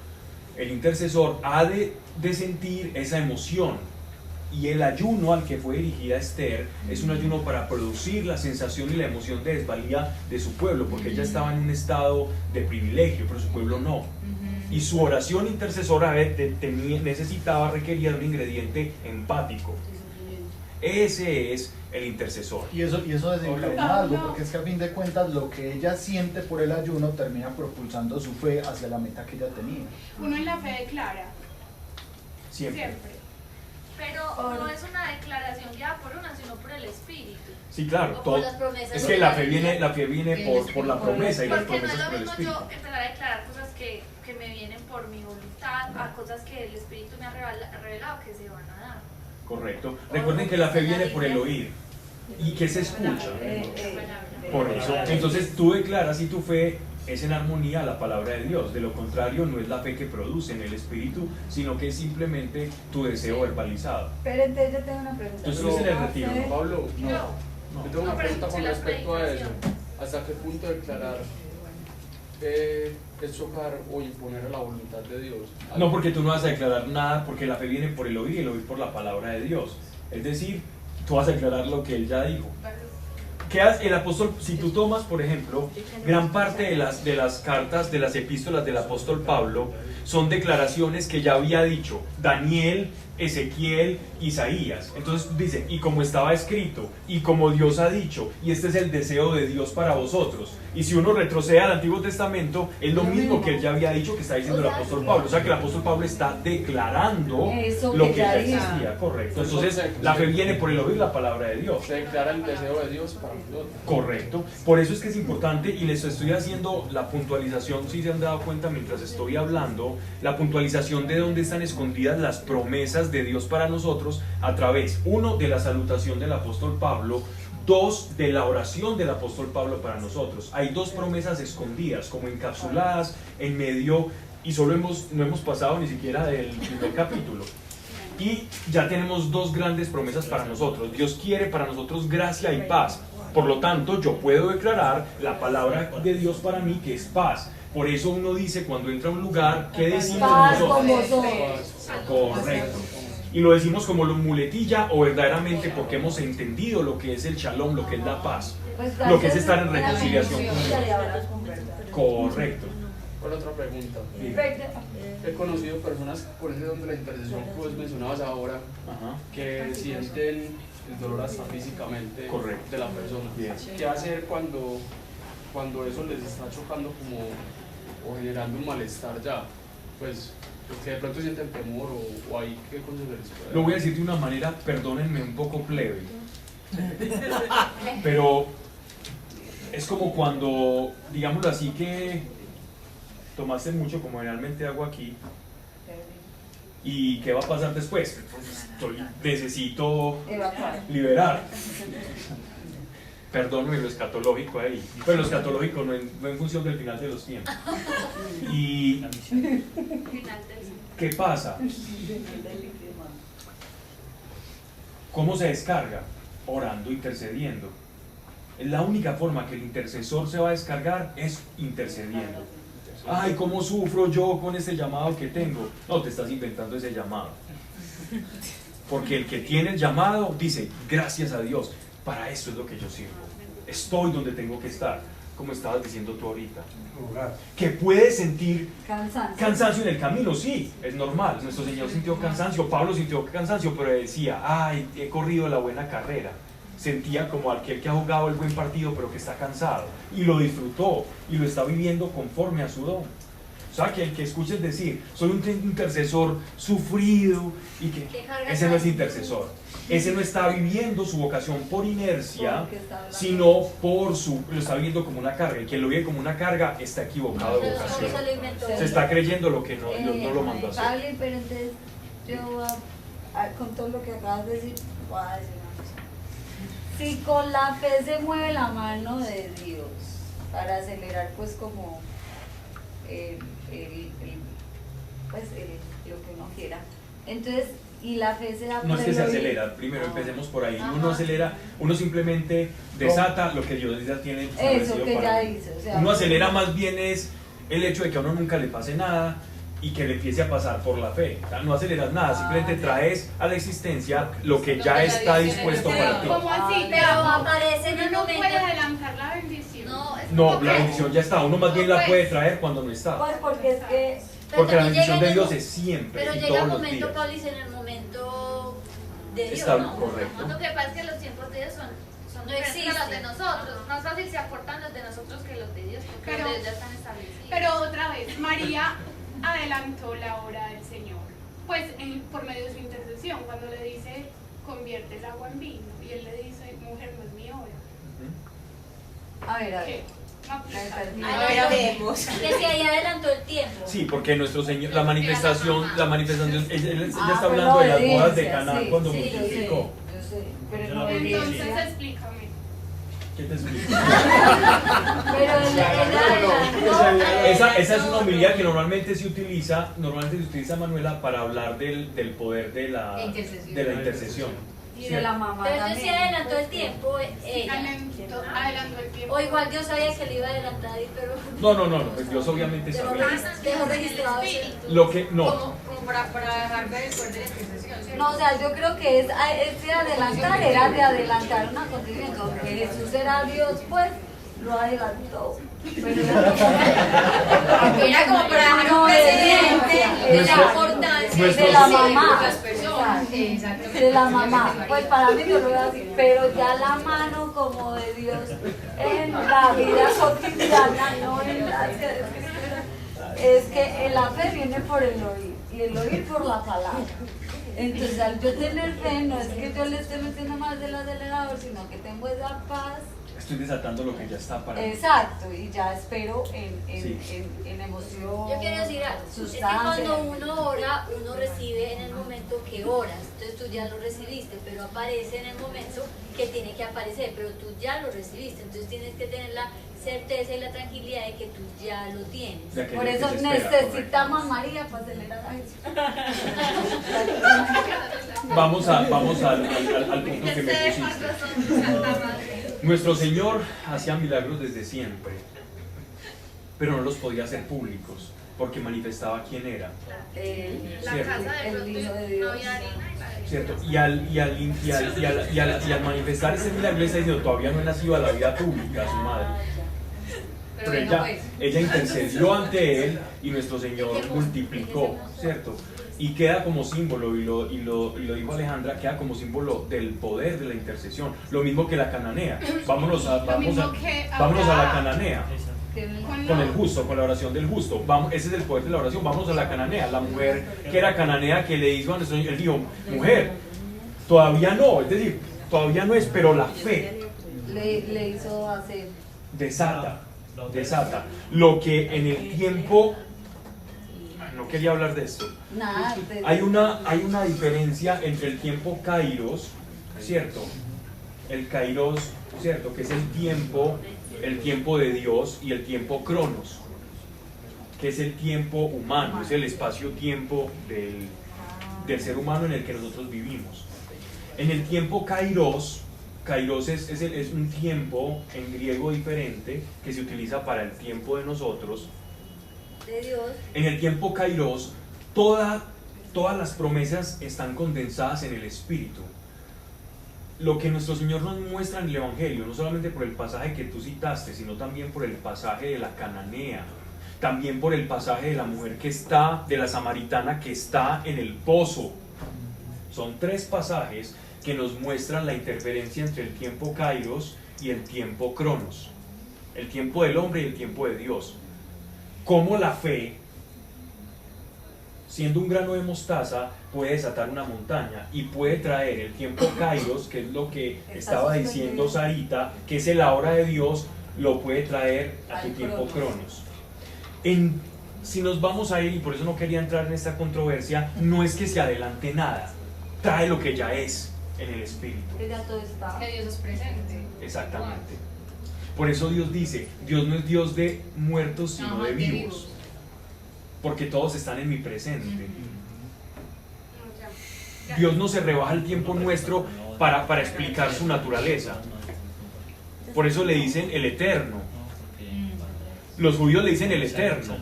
ha de sentir esa emoción, y el ayuno al que fue dirigida Esther es un ayuno para producir la sensación y la emoción de desvalía de su pueblo, porque ella estaba en un estado de privilegio, pero su pueblo no. Y su oración intercesora requería de un ingrediente empático. Ese es el intercesor. Y eso desencadena algo, porque es que a fin de cuentas lo que ella siente por el ayuno termina propulsando su fe hacia la meta que ella tenía. Uno en la fe declara. Siempre. Pero no es una declaración guiada por una, sino por el espíritu. Sí, claro. Por las promesas. Es que la fe viene por la promesa, y las Porque no promesas es por lo el mismo espíritu. yo empezar a declarar cosas que me vienen por mi voluntad, a cosas que el espíritu me ha revelado que se van a dar. Correcto. Recuerden que la fe viene por el oír. ¿Y qué se escucha? Por eso. Entonces tú declaras, y tu fe es en armonía a la palabra de Dios. De lo contrario, no es la fe que produce en el espíritu, sino que es simplemente tu deseo verbalizado. Pero entonces yo tengo una pregunta. Tú estuviste en el retiro, ¿no? Pablo, No. yo tengo una pregunta con respecto a eso. ¿Hasta qué punto declarar es chocar o imponer a la voluntad de Dios? No, porque tú no vas a declarar nada, porque la fe viene por el oír, y el oír por la palabra de Dios. Es decir, tú vas a declarar lo que él ya dijo. ¿Qué hace el apóstol? Si tú tomas, por ejemplo, gran parte de las cartas, de las epístolas del apóstol Pablo, son declaraciones que ya había dicho Daniel, Ezequiel, Isaías. Entonces dice, y como estaba escrito, y como Dios ha dicho, y este es el deseo de Dios para vosotros. Y si uno retrocede al Antiguo Testamento, es lo mismo que él ya había dicho que está diciendo el apóstol Pablo. O sea que el apóstol Pablo está declarando lo que ya existía, correcto. Entonces la fe viene por el oír la palabra de Dios. Se declara el deseo de Dios para nosotros. Correcto. Por eso es que es importante, y les estoy haciendo la puntualización, si se han dado cuenta mientras estoy hablando, la puntualización de dónde están escondidas las promesas de Dios para nosotros, a través, uno, de la salutación del apóstol Pablo, dos, de la oración del apóstol Pablo para nosotros. Hay dos promesas escondidas, como encapsuladas en medio, y solo no hemos pasado ni siquiera del primer capítulo. Y ya tenemos dos grandes promesas para nosotros. Dios quiere para nosotros gracia y paz. Por lo tanto, yo puedo declarar la palabra de Dios para mí, que es paz. Por eso uno dice, cuando entra a un lugar, ¿qué decimos nosotros? Correcto. Y lo decimos como muletilla, o verdaderamente porque hemos entendido lo que es el shalom, lo que es la paz, lo que es estar en reconciliación con Dios. Correcto. Por otra pregunta. He conocido personas por ese don de la intercesión que vos mencionabas ahora, que sienten el dolor hasta físicamente de la persona. Bien. ¿Qué hacer cuando eso les está chocando como o generando un malestar ya? Pues Porque de pronto sienten temor o hay qué consejo les puede dar. Lo voy a decir de una manera, perdónenme, un poco plebe, pero es como cuando, digámoslo así, que tomaste mucho, como generalmente hago aquí, y ¿qué va a pasar después? Necesito liberar. Perdóname lo escatológico ahí, pero lo escatológico no en función del final de los tiempos. Y ¿qué pasa? ¿Cómo se descarga? Orando, intercediendo. La única forma que el intercesor se va a descargar es intercediendo. Ay, ¿cómo sufro yo con ese llamado que tengo? No, te estás inventando ese llamado. Porque el que tiene el llamado dice, gracias a Dios, para eso es lo que yo sirvo. Estoy donde tengo que estar, como estabas diciendo tú ahorita. Que puedes sentir cansancio en el camino, sí, es normal. Nuestro Señor sintió cansancio, Pablo sintió cansancio, pero decía, ay, he corrido la buena carrera. Sentía como aquel que ha jugado el buen partido pero que está cansado y lo disfrutó y lo está viviendo conforme a su don. O sea, que el que escuches decir, soy un intercesor sufrido y que ese no es intercesor. Ese no está viviendo su vocación por inercia, sino por lo está viviendo como una carga. El que lo vive como una carga está equivocado de vocación. Se está creyendo lo que no lo mandó a hacer. Pablo, pero entonces yo con todo lo que acabas de decir, voy a decir una cosa. Si con la fe se mueve la mano de Dios para acelerar pues como lo que uno quiera, entonces, y la fe se da por no es que se el oído. acelera, primero empecemos por ahí. Uno acelera, uno simplemente desata lo que Dios ya tiene establecido eso que para ya él. hizo, o sea, Uno acelera más bien es el hecho de que a uno nunca le pase nada y que le empiece a pasar por la fe. O sea, no aceleras nada, simplemente traes a la existencia lo que ya está dispuesto para ti. ¿Cómo así? Pero aparece en el no momento. puede adelantar la bendición. No, la bendición ya está, uno más bien la puede traer cuando no está. Pues porque es que Porque la bendición de Dios es siempre Pero y llega todos el los momento, días. Pablo, dice en el momento de Dios, Está ¿no? correcto. Lo que pasa es que los tiempos de Dios son No diferentes a los de existen. nosotros. Más fácil se aportan los de nosotros que los de Dios, porque Pero- los de Dios ya están establecidos. Pero otra vez, María adelantó la obra del Señor, pues por medio de su intercesión, cuando le dice, convierte el agua en vino, y él le dice, mujer, no es mi hora. a ver, ¿Qué? Ahora vemos. Que si ahí adelantó el tiempo. Sí, porque nuestro Señor, la manifestación, ella está pues hablando de las obediencia, bodas de Canaán sí, cuando sí, multiplicó. yo sé, pero Yo no la obediencia. Entonces explícame. ¿Qué te explico? Pero Esa es una homilía que normalmente se utiliza Manuela para hablar del poder de la intercesión. Y de la mamá Pero entonces también. si adelantó el tiempo, ella. Adelantó el tiempo. O igual Dios sabía que le iba a adelantar, pero No, pues Dios obviamente dejó sabía. registrado eso. Lo que, no, Como para dejar de después de la intercesión, ¿cierto? No, o sea, yo creo que ese adelantar era de adelantar un acontecimiento. Que Jesús era Dios, pues lo adelantó. Pero Era como para dejar un precedente de la importancia de la mamá. las personas. Exactamente. De la mamá. Pues para mí yo lo voy a decir. Pero ya la mano como de Dios en la vida cotidiana, no en las escrituras, es que la fe viene por el oír y el oír por la palabra. Entonces, al yo tener fe, no es que yo le esté metiendo más del acelerador, sino que tengo esa paz. estoy desatando lo que ya está para mí. Exacto, y ya espero en emoción. Yo quiero decir algo, es que sustancia. cuando uno ora, uno recibe en el momento que oras, entonces tú ya lo recibiste, pero aparece en el momento que tiene que aparecer, pero tú ya lo recibiste, entonces tienes que tener la certeza y la tranquilidad de que tú ya lo tienes. Por eso necesitamos a María para acelerar a eso. Vamos al punto que me pusiste. Nuestro Señor hacía milagros desde siempre, pero no los podía hacer públicos, porque manifestaba quién era. El Hijo de Dios. ¿Cierto? Y al manifestar ese milagro, le está diciendo, todavía no he nacido a la vida pública, a su madre. Pero ella intercedió ante él y nuestro Señor multiplicó, ¿cierto? Y queda como símbolo, y lo dijo Alejandra, queda como símbolo del poder de la intercesión. Lo mismo que la cananea. Vámonos a la cananea. Con el justo, con la oración del justo. Vamos, ese es el poder de la oración. Vamos a la cananea, la mujer que era cananea que le dijo a nuestro Señor, él dijo, mujer, todavía no, es decir, todavía no es, pero la fe le hizo hacer. Desata. Lo que en el tiempo, no quería hablar de esto. Nada, hay una diferencia entre el tiempo kairos, ¿cierto? El kairos, ¿cierto? Que es el tiempo de Dios, y el tiempo cronos, que es el tiempo humano, es el espacio-tiempo del ser humano en el que nosotros vivimos. En el tiempo kairos es un tiempo en griego diferente que se utiliza para el tiempo de nosotros. De Dios. En el tiempo kairos, todas las promesas están condensadas en el Espíritu. Lo que nuestro Señor nos muestra en el Evangelio, no solamente por el pasaje que tú citaste, sino también por el pasaje de la cananea, también por el pasaje de la mujer de la samaritana que está en el pozo. Son 3 pasajes que nos muestran la interferencia entre el tiempo kairos y el tiempo cronos, el tiempo del hombre y el tiempo de Dios. Cómo la fe, siendo un grano de mostaza, puede desatar una montaña y puede traer el tiempo kairos, que es lo que estaba diciendo Sarita, que es el ahora de Dios, lo puede traer a tu tiempo cronos. Si nos vamos a ir, y por eso no quería entrar en esta controversia, no es que se adelante nada, trae lo que ya es en el Espíritu. Que ya todo está. Que Dios es presente. Exactamente. Por eso Dios dice, Dios no es Dios de muertos, sino de vivos. Porque todos están en mi presente. Dios no se rebaja el tiempo nuestro para explicar su naturaleza. Por eso le dicen el Eterno. Los judíos le dicen el Eterno,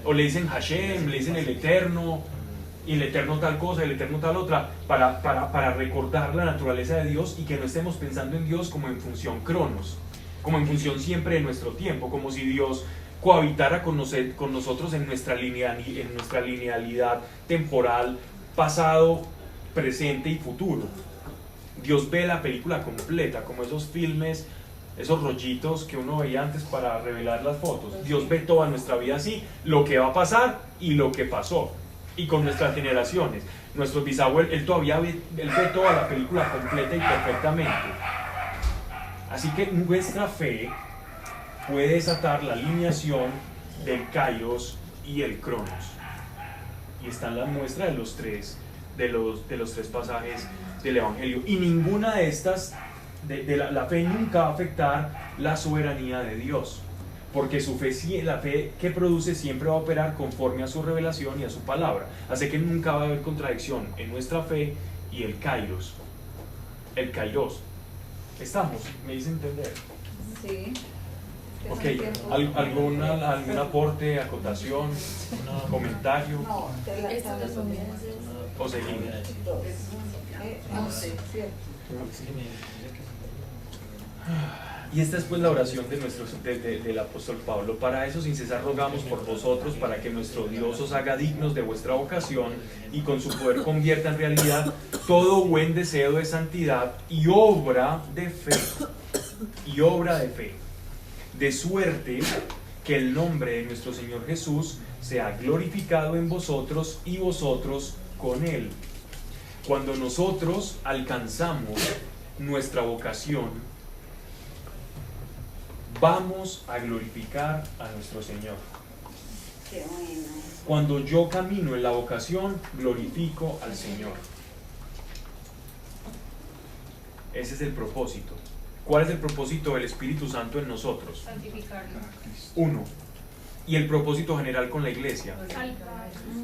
o le dicen Hashem, le dicen el Eterno, y el Eterno tal cosa, el Eterno tal otra, para recordar la naturaleza de Dios y que no estemos pensando en Dios como en función cronos, como en función siempre de nuestro tiempo, como si Dios cohabitara con nosotros en nuestra linealidad temporal, pasado, presente y futuro. Dios ve la película completa, como esos filmes, esos rollitos que uno veía antes para revelar las fotos. Dios ve toda nuestra vida así, lo que va a pasar y lo que pasó, y con nuestras generaciones. Nuestros bisabuelos, él ve toda la película completa y perfectamente. Así que nuestra fe puede desatar la alineación del kairos y el cronos, y están las muestras de los tres pasajes del Evangelio, y ninguna de estas la fe nunca va a afectar la soberanía de Dios, porque la fe que produce siempre va a operar conforme a su revelación y a su palabra. Así que nunca va a haber contradicción en nuestra fe y el kairos. ¿Estamos? ¿Me hice entender? Sí. Ok, ¿algún aporte, acotación, comentario? No, ¿O seguimos? No sé, cierto. Y esta es pues la oración del apóstol Pablo. Para eso sin cesar rogamos por vosotros, para que nuestro Dios os haga dignos de vuestra vocación y con su poder convierta en realidad todo buen deseo de santidad y obra de fe, de suerte que el nombre de nuestro Señor Jesús sea glorificado en vosotros y vosotros con Él. Cuando nosotros alcanzamos nuestra vocación, vamos a glorificar a nuestro Señor. Qué bueno. Cuando yo camino en la vocación, glorifico al Señor. Ese es el propósito. ¿Cuál es el propósito del Espíritu Santo en nosotros? Santificarlo. 1. Y el propósito general con la iglesia,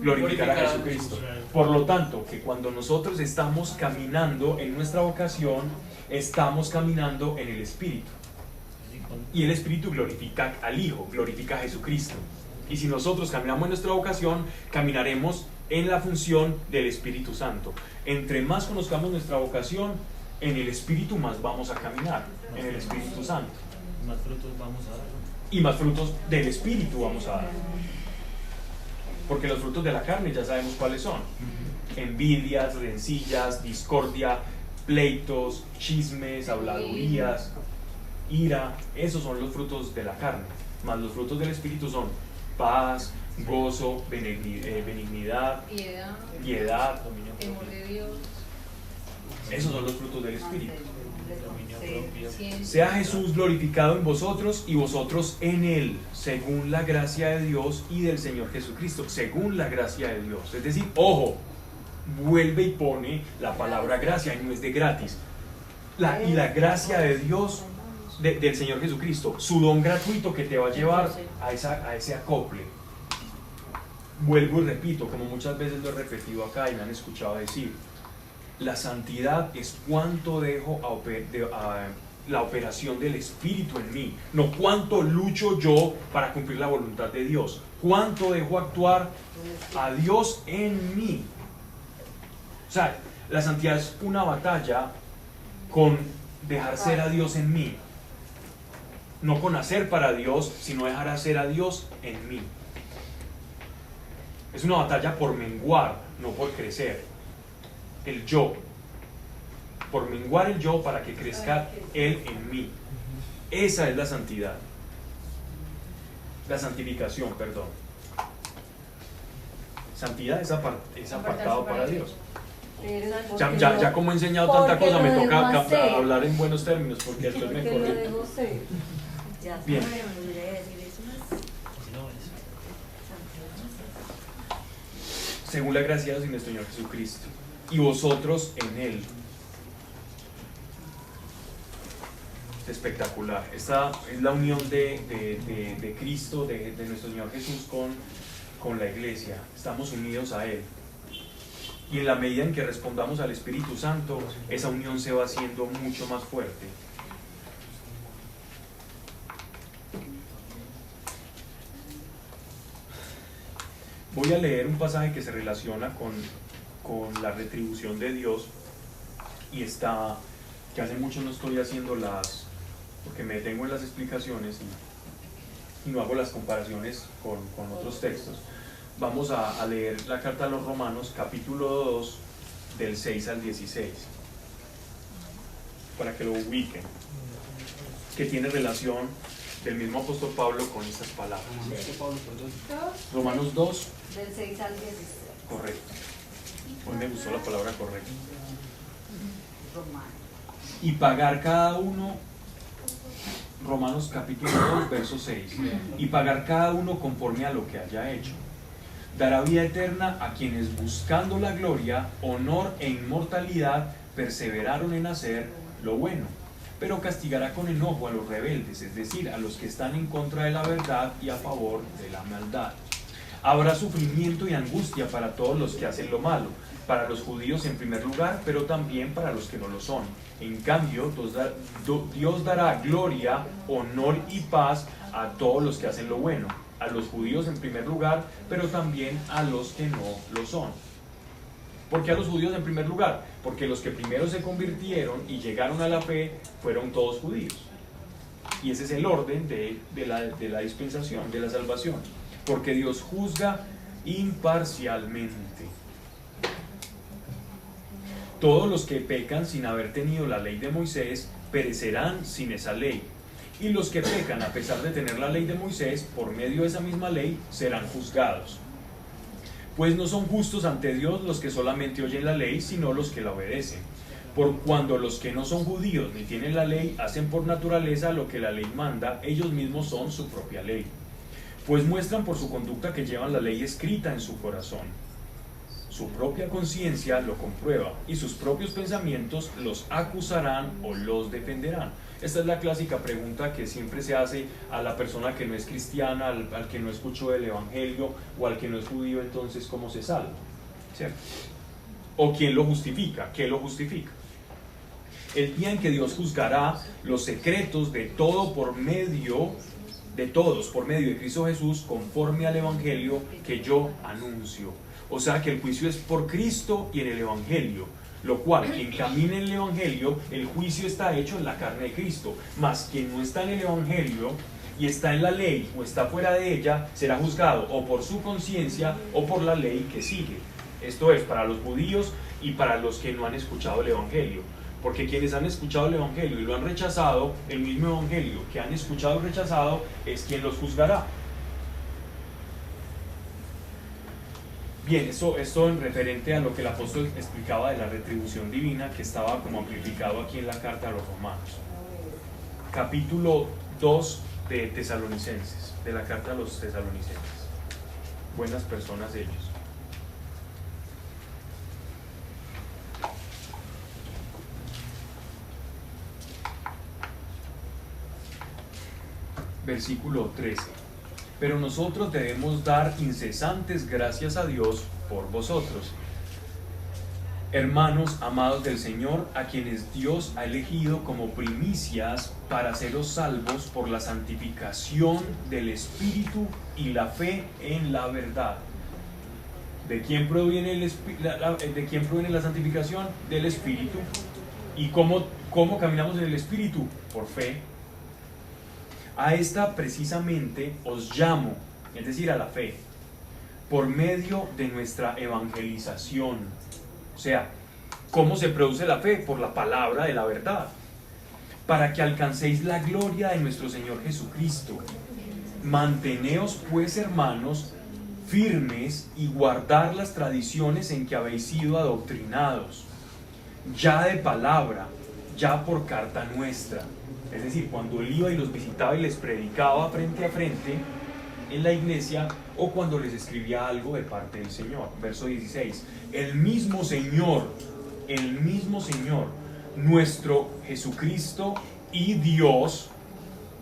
glorificar a Jesucristo. Por lo tanto, que cuando nosotros estamos caminando en nuestra vocación, estamos caminando en el Espíritu. Y el Espíritu glorifica al Hijo, glorifica a Jesucristo. Y si nosotros caminamos en nuestra vocación, caminaremos en la función del Espíritu Santo. Entre más conozcamos nuestra vocación, en el Espíritu más vamos a caminar, en el Espíritu Santo. Más frutos vamos a dar. Y más frutos del Espíritu vamos a dar. Porque los frutos de la carne ya sabemos cuáles son: envidias, rencillas, discordia, pleitos, chismes, habladurías, ira. Esos son los frutos de la carne. Mas los frutos del Espíritu son paz, gozo, benignidad, piedad, temor de Dios. esos son los frutos del Espíritu. Sea Jesús glorificado en vosotros y vosotros en Él, según la gracia de Dios y del Señor Jesucristo, según la gracia de Dios. Es decir, ojo, vuelve y pone la palabra gracia, y no es de gratis. Y la gracia de Dios, del Señor Jesucristo, su don gratuito que te va a llevar a ese acople. Vuelvo y repito, como muchas veces lo he repetido acá y me han escuchado decir, la santidad es cuánto dejo a la operación del Espíritu en mí, no cuánto lucho yo para cumplir la voluntad de Dios, cuánto dejo actuar a Dios en mí. O sea, la santidad es una batalla con dejar ser a Dios en mí, no con hacer para Dios, sino dejar hacer a Dios en mí. Es una batalla por menguar, no por crecer. El yo, por menguar el yo para que crezca Él en mí. Esa es la santidad, la santificación, perdón. Santidad es apartado para Dios. Ya como he enseñado tanta cosa, me toca hablar en buenos términos porque después me corrigen. Bien. Según la gracia de nuestro Señor Jesucristo, y vosotros en Él. Es espectacular. Esta es la unión de Cristo, de nuestro Señor Jesús con la iglesia. Estamos unidos a Él. Y en la medida en que respondamos al Espíritu Santo, esa unión se va haciendo mucho más fuerte. Voy a leer un pasaje que se relaciona con la retribución de Dios y que hace mucho no estoy haciendo porque me detengo en las explicaciones y no hago las comparaciones con otros textos. Vamos a leer la carta a los Romanos, capítulo 2, del 6 al 16, para que lo ubiquen, que tiene relación del mismo apóstol Pablo con estas palabras. Romanos 2, del 6 al 16. Correcto. Hoy me gustó la palabra correcta. Y pagar cada uno, Romanos capítulo 2, verso 6, y pagar cada uno conforme a lo que haya hecho. Dará vida eterna a quienes buscando la gloria, honor e inmortalidad perseveraron en hacer lo bueno, pero castigará con enojo a los rebeldes, es decir, a los que están en contra de la verdad y a favor de la maldad. Habrá sufrimiento y angustia para todos los que hacen lo malo, para los judíos en primer lugar, pero también para los que no lo son. En cambio, Dios dará gloria, honor y paz a todos los que hacen lo bueno, a los judíos en primer lugar, pero también a los que no lo son. ¿Por qué a los judíos en primer lugar? Porque los que primero se convirtieron y llegaron a la fe fueron todos judíos. Y ese es el orden de la dispensación, de la salvación. Porque Dios juzga imparcialmente. Todos los que pecan sin haber tenido la ley de Moisés perecerán sin esa ley. Y los que pecan a pesar de tener la ley de Moisés, por medio de esa misma ley, serán juzgados. Pues no son justos ante Dios los que solamente oyen la ley, sino los que la obedecen. Por cuando los que no son judíos ni tienen la ley hacen por naturaleza lo que la ley manda, ellos mismos son su propia ley. Pues muestran por su conducta que llevan la ley escrita en su corazón. Su propia conciencia lo comprueba y sus propios pensamientos los acusarán o los defenderán. Esta es la clásica pregunta que siempre se hace a la persona que no es cristiana, al que no escuchó el evangelio o al que no es judío. Entonces, ¿cómo se salva? ¿Cierto? ¿O quién lo justifica? ¿Qué lo justifica? El día en que Dios juzgará los secretos de todos por medio de Cristo Jesús, conforme al evangelio que yo anuncio. O sea que el juicio es por Cristo y en el evangelio, lo cual quien camina en el evangelio, el juicio está hecho en la carne de Cristo, mas quien no está en el evangelio y está en la ley o está fuera de ella, será juzgado o por su conciencia o por la ley que sigue. Esto es para los judíos y para los que no han escuchado el evangelio. porque quienes han escuchado el Evangelio y lo han rechazado, el mismo Evangelio que han escuchado y rechazado es quien los juzgará. Bien, esto en referente a lo que el apóstol explicaba de la retribución divina, que estaba como amplificado aquí en la carta a los romanos. Capítulo 2 de Tesalonicenses, de la carta a los tesalonicenses. Buenas personas ellos. Versículo 13. Pero nosotros debemos dar incesantes gracias a Dios por vosotros, hermanos amados del Señor, a quienes Dios ha elegido como primicias para haceros salvos por la santificación del Espíritu y la fe en la verdad. ¿De quién proviene ¿de quién proviene la santificación? Del Espíritu. ¿Y cómo caminamos en el Espíritu? Por fe. A esta precisamente os llamo, es decir, a la fe, por medio de nuestra evangelización. O sea, ¿cómo se produce la fe? Por la palabra de la verdad, para que alcancéis la gloria de nuestro Señor Jesucristo. Manteneos pues, hermanos, firmes y guardar las tradiciones en que habéis sido adoctrinados, ya de palabra, ya por carta nuestra. Es decir, cuando él iba y los visitaba y les predicaba frente a frente en la iglesia, o cuando les escribía algo de parte del Señor. Verso 16. El mismo Señor, nuestro Jesucristo y Dios.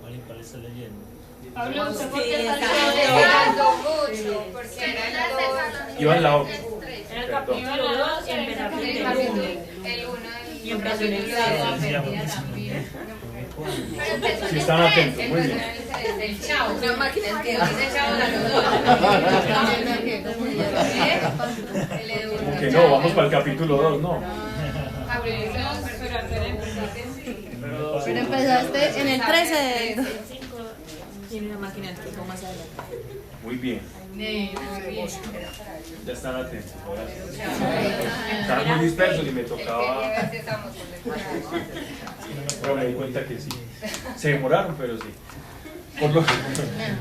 ¿Cuál está leyendo? Pablo, ¿usted por qué está leyendo mucho? Porque era el Iba en la En el capítulo 2 y en el capítulo 1. El 1 Y en capítulo 2. Si están atentos, muy bien. El chavo. Una máquina Porque que dice chavo Como que no, vamos para el capítulo 2, no. Pero empezaste en el 13. Tiene una máquina del tiempo más adelante. Muy bien. Ya están atentos. Ahora sí. Estaban muy dispersos y me tocaba. Pero me di cuenta que sí. Se demoraron, pero sí.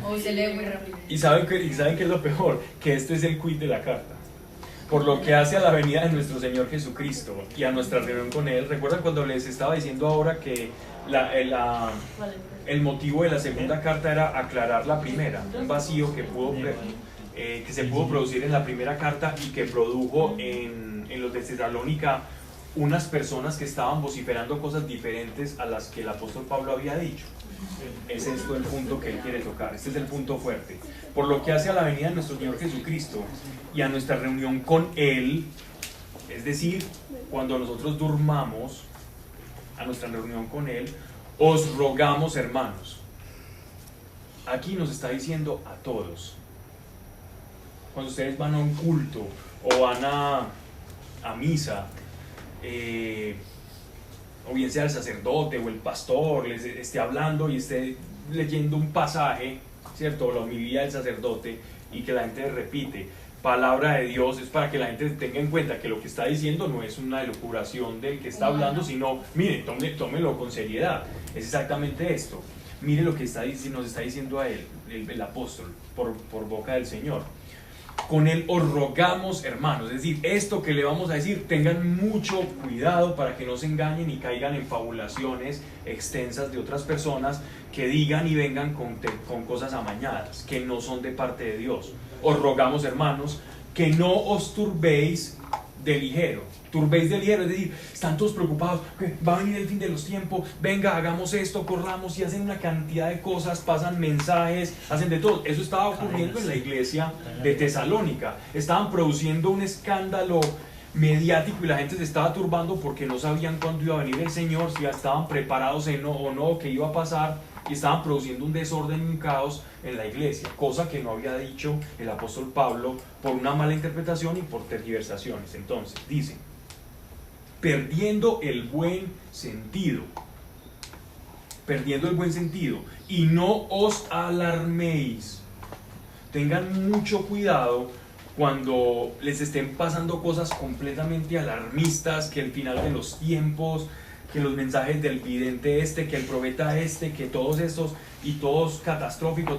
Hoy se lee muy rápido. ¿Y saben qué es lo peor? Que este es el quid de la carta. Por lo que hace a la venida de nuestro Señor Jesucristo y a nuestra reunión con Él. ¿Recuerdan cuando les estaba diciendo ahora que el motivo de la segunda carta era aclarar la primera? Un vacío que se pudo producir en la primera carta y que produjo en los de Tesalónica unas personas que estaban vociferando cosas diferentes a las que el apóstol Pablo había dicho. Es esto el punto que él quiere tocar. Este es el punto fuerte. Por lo que hace a la venida de nuestro Señor Jesucristo y a nuestra reunión con Él, es decir, cuando nosotros durmamos, a nuestra reunión con Él, os rogamos, hermanos. Aquí nos está diciendo a todos. Cuando ustedes van a un culto o van a misa, o bien sea el sacerdote o el pastor les esté hablando y esté leyendo un pasaje, ¿cierto? La homilía del sacerdote, y que la gente repite palabra de Dios, es para que la gente tenga en cuenta que lo que está diciendo no es una elucubración del que está hablando, sino, mire, tómelo con seriedad. Es exactamente esto. Mire lo que nos está diciendo a él, el apóstol, por boca del Señor. Con él os rogamos, hermanos, es decir, esto que le vamos a decir, tengan mucho cuidado para que no se engañen y caigan en fabulaciones extensas de otras personas que digan y vengan con cosas amañadas, que no son de parte de Dios. Os rogamos, hermanos, que no os turbéis de ligero. Turbéis de ligero, es decir, están todos preocupados, va a venir el fin de los tiempos, venga, hagamos esto, corramos, y hacen una cantidad de cosas, pasan mensajes, hacen de todo. Eso estaba ocurriendo en la iglesia de Tesalónica. Estaban produciendo un escándalo mediático y la gente se estaba turbando porque no sabían cuándo iba a venir el Señor, si ya estaban preparados o no, qué iba a pasar, y estaban produciendo un desorden y un caos en la iglesia, cosa que no había dicho el apóstol Pablo por una mala interpretación y por tergiversaciones. Entonces, dice, perdiendo el buen sentido, y no os alarméis. Tengan mucho cuidado cuando les estén pasando cosas completamente alarmistas, que el final de los tiempos, que los mensajes del vidente este, que el profeta este, que todos estos, y todo es catastrófico,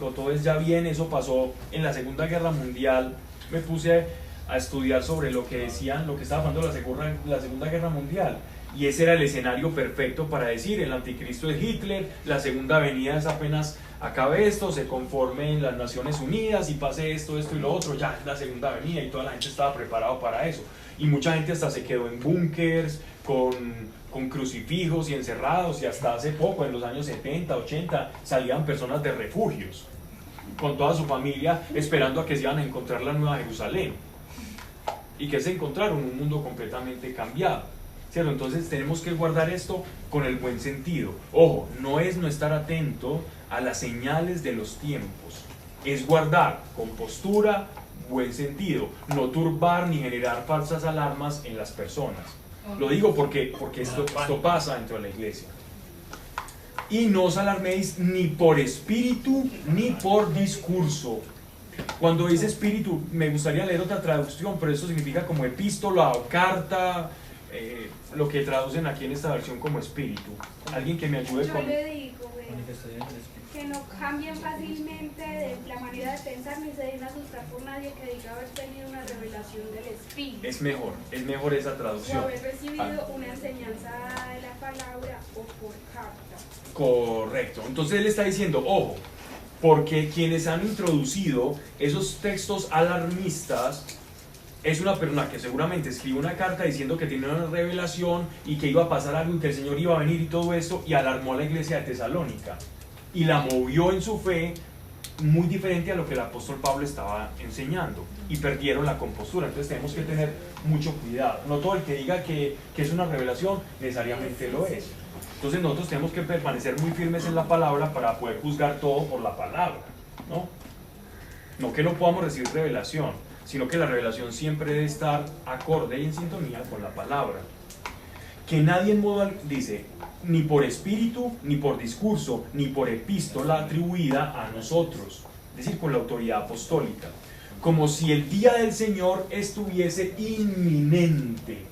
todo es ya bien. Eso pasó en la Segunda Guerra Mundial. Me puse a estudiar sobre lo que decían, lo que estaba pasando en la Segunda Guerra Mundial, y ese era el escenario perfecto para decir: el anticristo es Hitler, la segunda venida es apenas acabe esto, se conforme en las Naciones Unidas y pase esto y lo otro, ya es la segunda venida, y toda la gente estaba preparado para eso, y mucha gente hasta se quedó en búnkers con crucifijos y encerrados, y hasta hace poco, en los años 70, 80, salían personas de refugios con toda su familia esperando a que se iban a encontrar la Nueva Jerusalén. ¿Y que se encontraron? Un mundo completamente cambiado, ¿cierto? Entonces tenemos que guardar esto con el buen sentido. Ojo, no es no estar atento a las señales de los tiempos, es guardar con postura, buen sentido, no turbar ni generar falsas alarmas en las personas. Lo digo porque esto pasa dentro de la iglesia. Y no os alarméis ni por espíritu ni por discurso. Cuando dice espíritu, me gustaría leer otra traducción, pero eso significa como epístola o carta, lo que traducen aquí en esta versión como espíritu. Alguien que me ayude Yo con... le digo, que no cambien fácilmente de la manera de pensar ni se dejen asustar por nadie que diga haber tenido una revelación del espíritu. Es mejor esa O traducción. haber recibido una enseñanza de la palabra o por carta. Correcto. Entonces él está diciendo, ojo, porque quienes han introducido esos textos alarmistas es una persona que seguramente escribió una carta diciendo que tenía una revelación y que iba a pasar algo y que el Señor iba a venir y todo esto, y alarmó a la iglesia de Tesalónica y la movió en su fe muy diferente a lo que el apóstol Pablo estaba enseñando, y perdieron la compostura. Entonces tenemos que tener mucho cuidado. No todo el que diga que es una revelación necesariamente lo es. Entonces nosotros tenemos que permanecer muy firmes en la palabra para poder juzgar todo por la palabra, ¿no? No que no podamos recibir revelación, sino que la revelación siempre debe estar acorde y en sintonía con la palabra. Que nadie en modo, dice, ni por espíritu, ni por discurso, ni por epístola atribuida a nosotros, es decir, con la autoridad apostólica, como si el día del Señor estuviese inminente,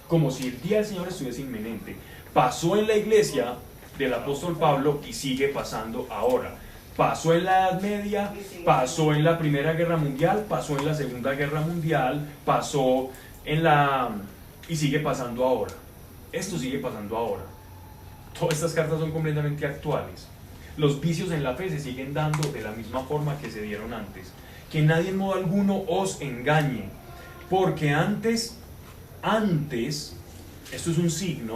como si el día del Señor estuviese inminente. Pasó en la iglesia del apóstol Pablo y sigue pasando ahora. Pasó en la Edad Media, pasó en la Primera Guerra Mundial, pasó en la Segunda Guerra Mundial, pasó en la... y sigue pasando ahora. Esto sigue pasando ahora. Todas estas cartas son completamente actuales. Los vicios en la fe se siguen dando de la misma forma que se dieron antes. Que nadie en modo alguno os engañe, porque antes, esto es un signo,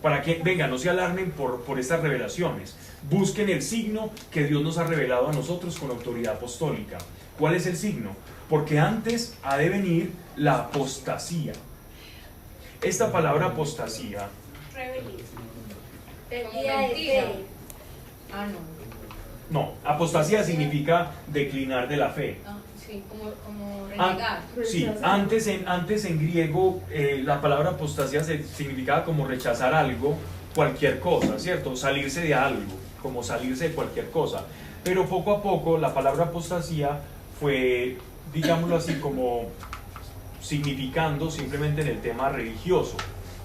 para que, venga, no se alarmen por estas revelaciones. Busquen el signo que Dios nos ha revelado a nosotros con autoridad apostólica. ¿Cuál es el signo? Porque antes ha de venir la apostasía. Esta palabra apostasía... No, apostasía significa declinar de la fe. Sí, como renegar. Sí, antes en griego la palabra apostasía significaba como rechazar algo, cualquier cosa, ¿cierto? Salirse de algo, como salirse de cualquier cosa. Pero poco a poco la palabra apostasía fue, digámoslo así, como significando simplemente en el tema religioso.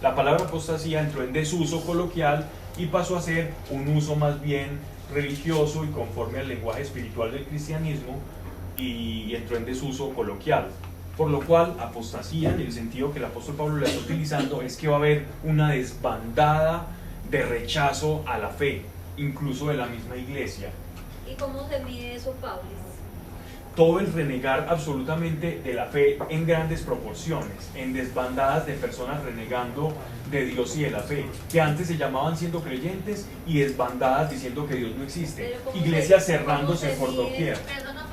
La palabra apostasía entró en desuso coloquial y pasó a ser un uso más bien religioso y conforme al lenguaje espiritual del cristianismo, y entró en desuso coloquial. Por lo cual, apostasía, en el sentido que el apóstol Pablo la está utilizando, es que va a haber una desbandada de rechazo a la fe, incluso de la misma iglesia. ¿Y cómo se mide eso, Pablo? Todo el renegar absolutamente de la fe en grandes proporciones, en desbandadas de personas renegando de Dios y de la fe, que antes se llamaban siendo creyentes, y desbandadas diciendo que Dios no existe, iglesias cerrándose por doquier.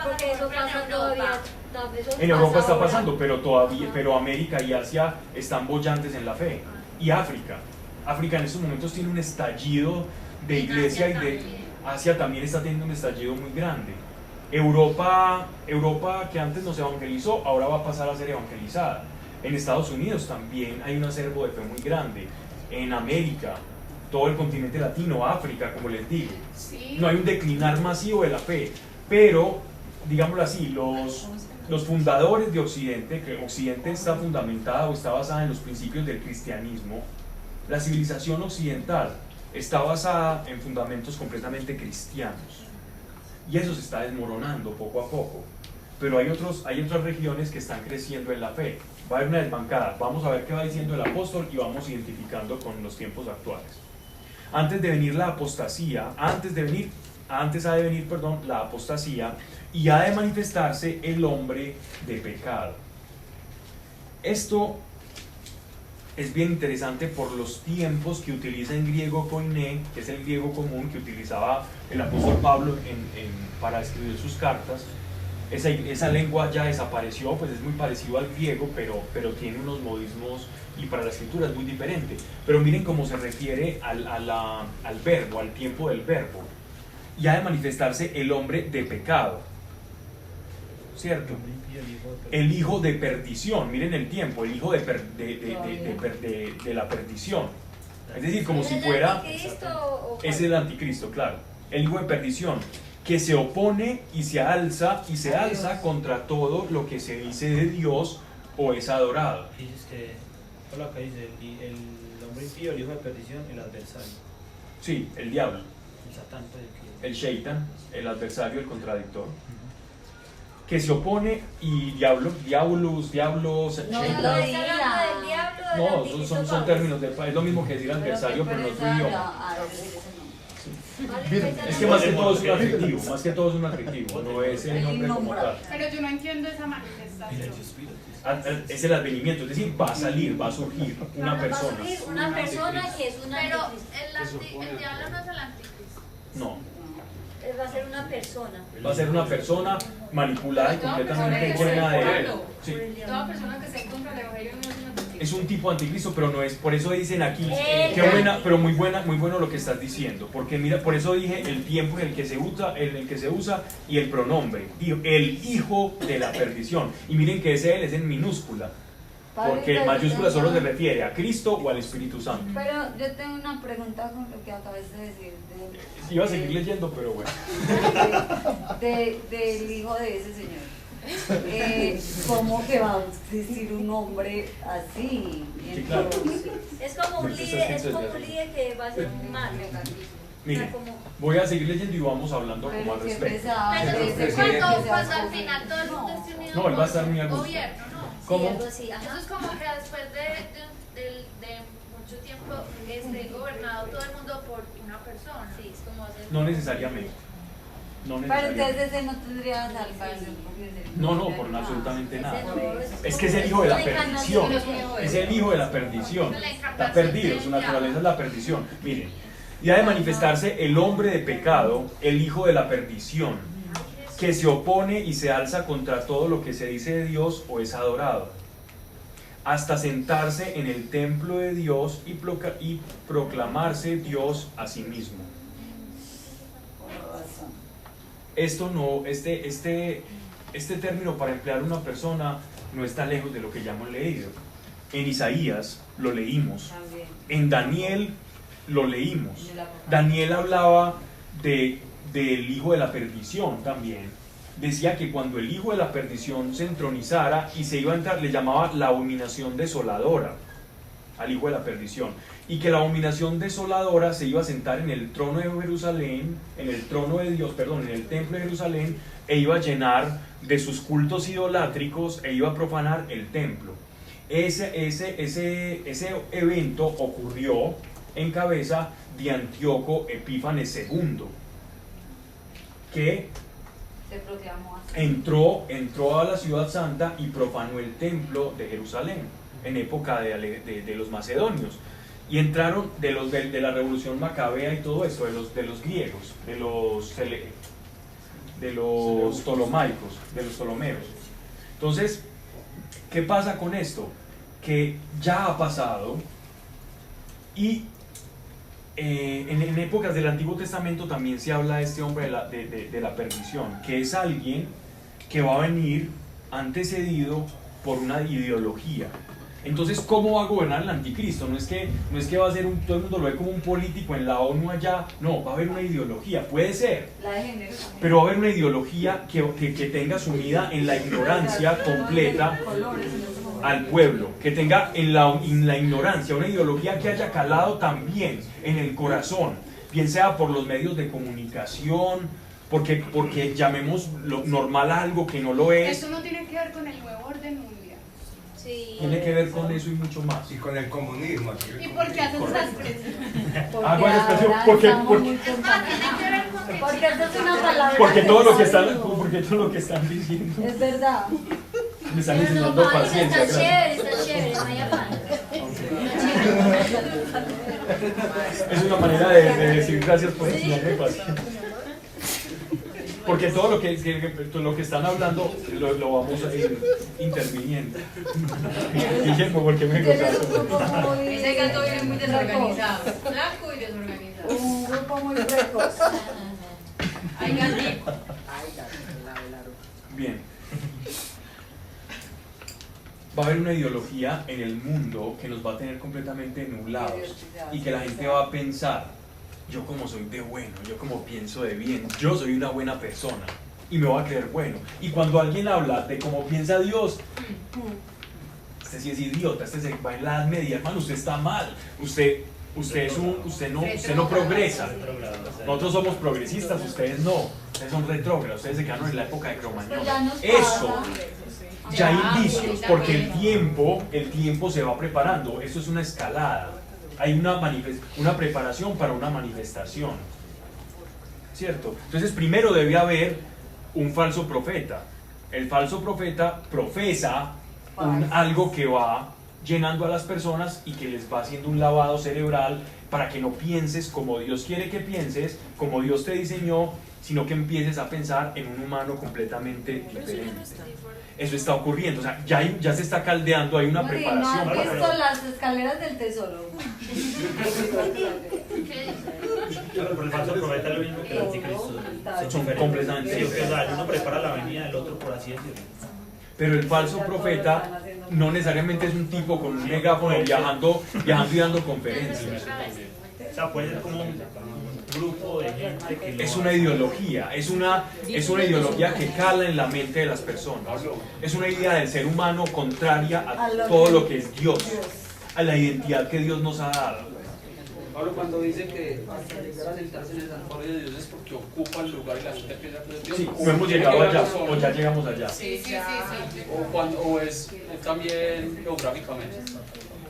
Porque eso pasa todavía. En Europa está pasando, pero América y Asia están bollantes en la fe, y África en estos momentos tiene un estallido de iglesia, y de Asia también está teniendo un estallido muy grande. Europa que antes no se evangelizó, ahora va a pasar a ser evangelizada. En Estados Unidos también hay un acervo de fe muy grande. En América, todo el continente latino, África, como les digo. Sí. No hay un declinar masivo de la fe, pero, digámoslo así, los fundadores de Occidente, que Occidente está fundamentada o está basada en los principios del cristianismo, La civilización occidental está basada en fundamentos completamente cristianos y eso se está desmoronando poco a poco, pero hay otras regiones que están creciendo en la fe. Va a haber una desbancada, vamos a ver qué va diciendo el apóstol y vamos identificando con los tiempos actuales. Antes de venir la apostasía, antes ha de venir la apostasía y ha de manifestarse el hombre de pecado. Esto es bien interesante por los tiempos que utiliza en griego koiné, que es el griego común que utilizaba el apóstol Pablo para escribir sus cartas. Esa lengua ya desapareció, pues es muy parecido al griego, pero tiene unos modismos y para la escritura es muy diferente. Pero miren cómo se refiere al verbo, al tiempo del verbo. Y ha de manifestarse el hombre de pecado, ¿cierto? El hijo de perdición, miren el tiempo, el hijo de la perdición. Es decir, como si fuera... Es el anticristo, claro. El hijo de perdición, que se opone y se alza contra todo lo que se dice de Dios o es adorado. Dices que, por acá dice, el hombre impío, el hijo de perdición, el adversario. Sí, el diablo. El satán, pues, el shaitan, el adversario, el contradictor. Que se opone y diablos, shaitan. No, son términos, es lo mismo que decir adversario, pero no es su idioma. Es que más que todo es un adjetivo, no es el nombre como tal. Pero yo no entiendo esa manifestación. Es el advenimiento, es decir, va a surgir una persona. Va a surgir una persona que es una. Pero el diablo no es el anticristo. No. Va a ser una persona. Va a ser una persona manipulada y completamente llena de él. Sí. Toda persona que se encuentra en el evangelio no es un anticristo. Es un tipo anticristo, pero no es. Por eso dicen aquí, qué buena, pero muy bueno lo que estás diciendo. Porque mira, por eso dije el tiempo en el que se usa y el pronombre. El hijo de la perdición. Y miren que ese él es en minúscula. Porque en mayúscula solo se refiere a Cristo o al Espíritu Santo. Pero yo tengo una pregunta con lo que acabas de decir. Iba a seguir leyendo, pero bueno. Del hijo de ese señor. ¿Cómo que va a decir un hombre así? Sí, claro. Es como un líder que va a ser un mal. Miren, voy a seguir leyendo y vamos hablando como al respecto. Cuando al final todo el mundo esté unido. No, él va a estar muy al gusto. Gobierno, ¿no? ¿Cómo? Eso es como que después de mucho tiempo esté gobernado todo el mundo por una persona. Sí, es como hacer... No necesariamente. Pero entonces ese no tendría salvarse. No, por absolutamente nada. Es que es el hijo de la perdición. Es el hijo de la perdición. Está perdido, su naturaleza es la perdición. Miren, y ha de manifestarse el hombre de pecado, el hijo de la perdición, que se opone y se alza contra todo lo que se dice de Dios o es adorado, hasta sentarse en el templo de Dios y proclamarse Dios a sí mismo. Esto no, este término para emplear una persona no está lejos de lo que ya hemos leído. En Isaías lo leímos, en Daniel lo leímos. Daniel hablaba del hijo de la perdición también. Decía que cuando el hijo de la perdición se entronizara y se iba a entrar, le llamaba la abominación desoladora al hijo de la perdición, y que la abominación desoladora se iba a sentar en el trono de Jerusalén, en el trono de Dios, perdón, en el templo de Jerusalén, e iba a llenar de sus cultos idolátricos e iba a profanar el templo. Ese evento ocurrió en cabeza de Antíoco Epífanes II, que entró a la ciudad santa y profanó el templo de Jerusalén en época de los macedonios, y entraron de la revolución macabea y todo esto, de los griegos, de los ptolomaicos, de los ptolomeos. Entonces, ¿qué pasa con esto? Que ya ha pasado, y en épocas del Antiguo Testamento también se habla de este hombre de la perdición, que es alguien que va a venir antecedido por una ideología. Entonces, ¿cómo va a gobernar el anticristo? No es que va a ser todo el mundo lo ve como un político en la ONU allá. No, va a haber una ideología, puede ser, pero va a haber una ideología que tenga sumida en la ignorancia completa al pueblo, que tenga en la ignorancia una ideología que haya calado también en el corazón, bien sea por los medios de comunicación, porque llamemos lo normal a algo que no lo es. Eso no tiene que ver con el nuevo orden mundial. Sí. Tiene que ver con eso y mucho más. Y con el comunismo. ¿Y por qué haces esa expresión? Bueno, expresión, porque esa es una palabra. porque todo lo que están diciendo. Es verdad. Me están Pero no, enseñando vale, paciencia. está chévere, no hay afán. Es una manera de decir gracias por enseñarme paciencia. Porque todo lo que están hablando lo vamos a ir interviniendo. Guillermo, ¿por qué me gozaron? Ese gato viene muy desorganizado, flaco y desorganizado. Un grupo muy precoz. Ay, gatito. Bien. Va a haber una ideología en el mundo que nos va a tener completamente nublados y que la gente va a pensar, yo como soy de bueno, yo como pienso de bien, yo soy una buena persona y me voy a creer bueno. Y cuando alguien habla de cómo piensa Dios, este sí es idiota, este se va en la edad media, hermano, usted está mal, usted no progresa. Nosotros somos progresistas, ustedes no, ustedes son retrógrados, ustedes se quedaron en la época de Cromañón. Eso ya hay indicios, porque el tiempo se va preparando, eso es una escalada, hay una preparación para una manifestación, ¿cierto? Entonces primero debe haber un falso profeta. El falso profeta profesa algo que va llenando a las personas y que les va haciendo un lavado cerebral para que no pienses como Dios quiere que pienses, como Dios te diseñó, sino que empieces a pensar en un humano completamente diferente. Eso está ocurriendo, o sea, ya se está caldeando, hay una preparación. ¿No has visto las escaleras del tesoro? Pero el falso profeta es lo mismo que el anticristo. Son completamente diferentes. O sea, uno prepara la venida del otro, por así decirlo. Pero el falso profeta no necesariamente es un tipo con un megáfono viajando y dando conferencias. O sea, puede ser como un grupo de gente que es una ideología, es una ideología que cala en la mente de las personas. Es una idea del ser humano contraria a todo lo que es Dios, a la identidad que Dios nos ha dado. Pablo cuando dice que hasta llegar a sentarse en el santuario de Dios es porque ocupa el lugar y la gente empieza a creer Dios. Sí, no hemos llegado allá, o ya llegamos allá. Sí. O es también geográficamente.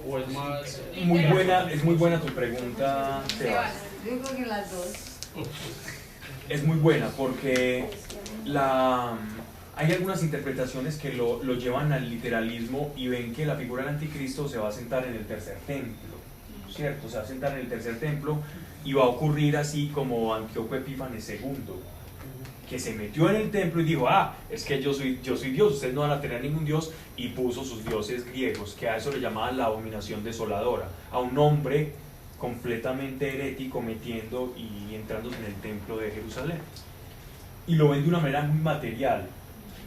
O es más. Es muy buena tu pregunta, Sebas. Yo creo que las dos. Es muy buena porque hay algunas interpretaciones que lo llevan al literalismo y ven que la figura del anticristo se va a sentar en el tercer templo, ¿cierto? Se va a sentar en el tercer templo y va a ocurrir así como Antíoco Epífanes II, que se metió en el templo y dijo, es que yo soy Dios, ustedes no van a tener ningún Dios, y puso sus dioses griegos, que a eso le llamaban la abominación desoladora, a un hombre completamente herético metiendo y entrando en el templo de Jerusalén. Y lo ven de una manera muy material.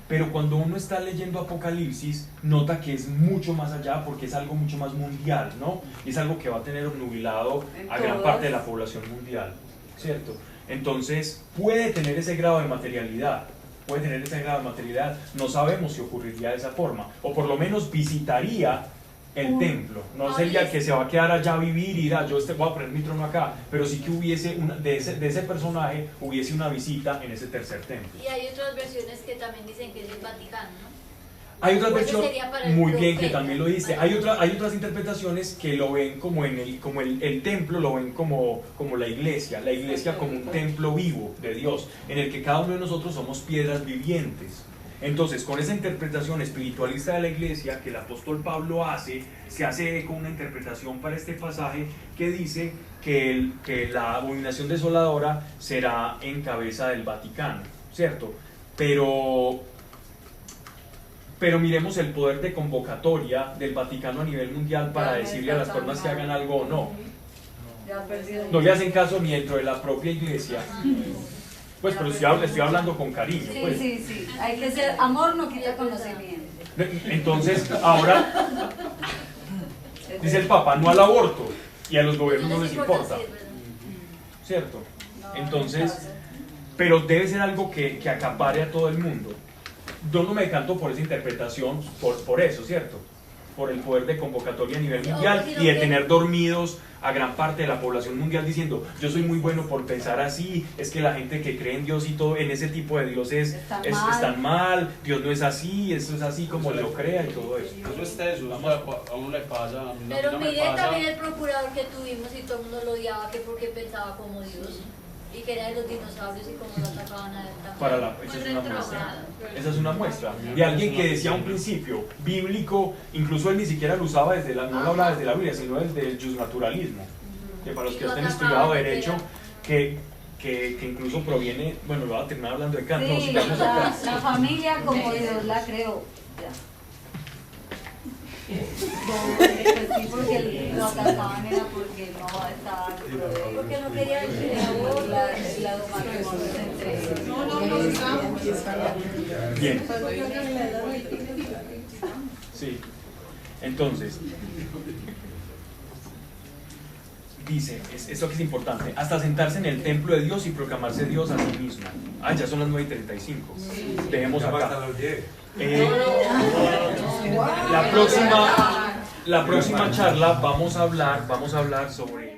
Pero cuando uno está leyendo Apocalipsis, nota que es mucho más allá porque es algo mucho más mundial, ¿no? Y es algo que va a tener obnubilado a gran parte de la población mundial, ¿cierto? Entonces, puede tener ese grado de materialidad, no sabemos si ocurriría de esa forma, o por lo menos visitaría el templo, no sería que se va a quedar allá a vivir y dirá, yo voy a poner mi trono acá, pero sí que hubiese, de ese personaje, hubiese una visita en ese tercer templo. Y hay otras versiones que también dicen que es el Vaticano, ¿no? Hay otras versiones, muy bien, que profeta. también lo dice. Hay otras interpretaciones que lo ven como el templo, lo ven como la iglesia como un templo vivo de Dios, en el que cada uno de nosotros somos piedras vivientes. Entonces, con esa interpretación espiritualista de la iglesia que el apóstol Pablo se hace eco una interpretación para este pasaje que dice que la abominación desoladora será en cabeza del Vaticano, ¿cierto? Pero miremos el poder de convocatoria del Vaticano a nivel mundial para decirle a las personas que hagan algo o no. No le hacen caso ni dentro de la propia iglesia. Pues, pero estoy hablando con cariño. Pues. Sí. Hay que ser, amor no quita conocimiento. Entonces, ahora, dice el Papa, no al aborto, y a los gobiernos no les importa. ¿Cierto? Entonces, pero debe ser algo que acapare a todo el mundo. Yo no me decanto por esa interpretación, por eso, ¿cierto? por el poder de convocatoria a nivel mundial y de tener dormidos a gran parte de la población mundial diciendo yo soy muy bueno por pensar así, es que la gente que cree en Dios y todo en ese tipo de dioses están mal, Dios no es así, eso es así como lo crea y todo eso. Eso es eso, a uno le pasa, a mí Pero no me mire pasa. también el procurador que tuvimos y todo el mundo lo odiaba que porque pensaba como Dios y que era de los dinosaurios y cómo lo atacaban a él también. Esa es una muestra. Esa es una muestra de alguien que decía un principio bíblico, incluso él ni siquiera lo usaba no lo hablaba desde la Biblia, sino desde el justnaturalismo, que para los que estén estudiado derecho, que incluso proviene, bueno, lo voy a terminar hablando de Kant, sí, no, sigamos acá. la familia como Dios la creó. Sí, porque lo atacaban era porque no estaba porque no quería la matrimonio entre Bien. Sí. Entonces, dice, esto que es importante, hasta sentarse en el templo de Dios y proclamarse Dios a sí mismo. Ya son las 9:35. Dejemos acá. La próxima charla vamos a hablar sobre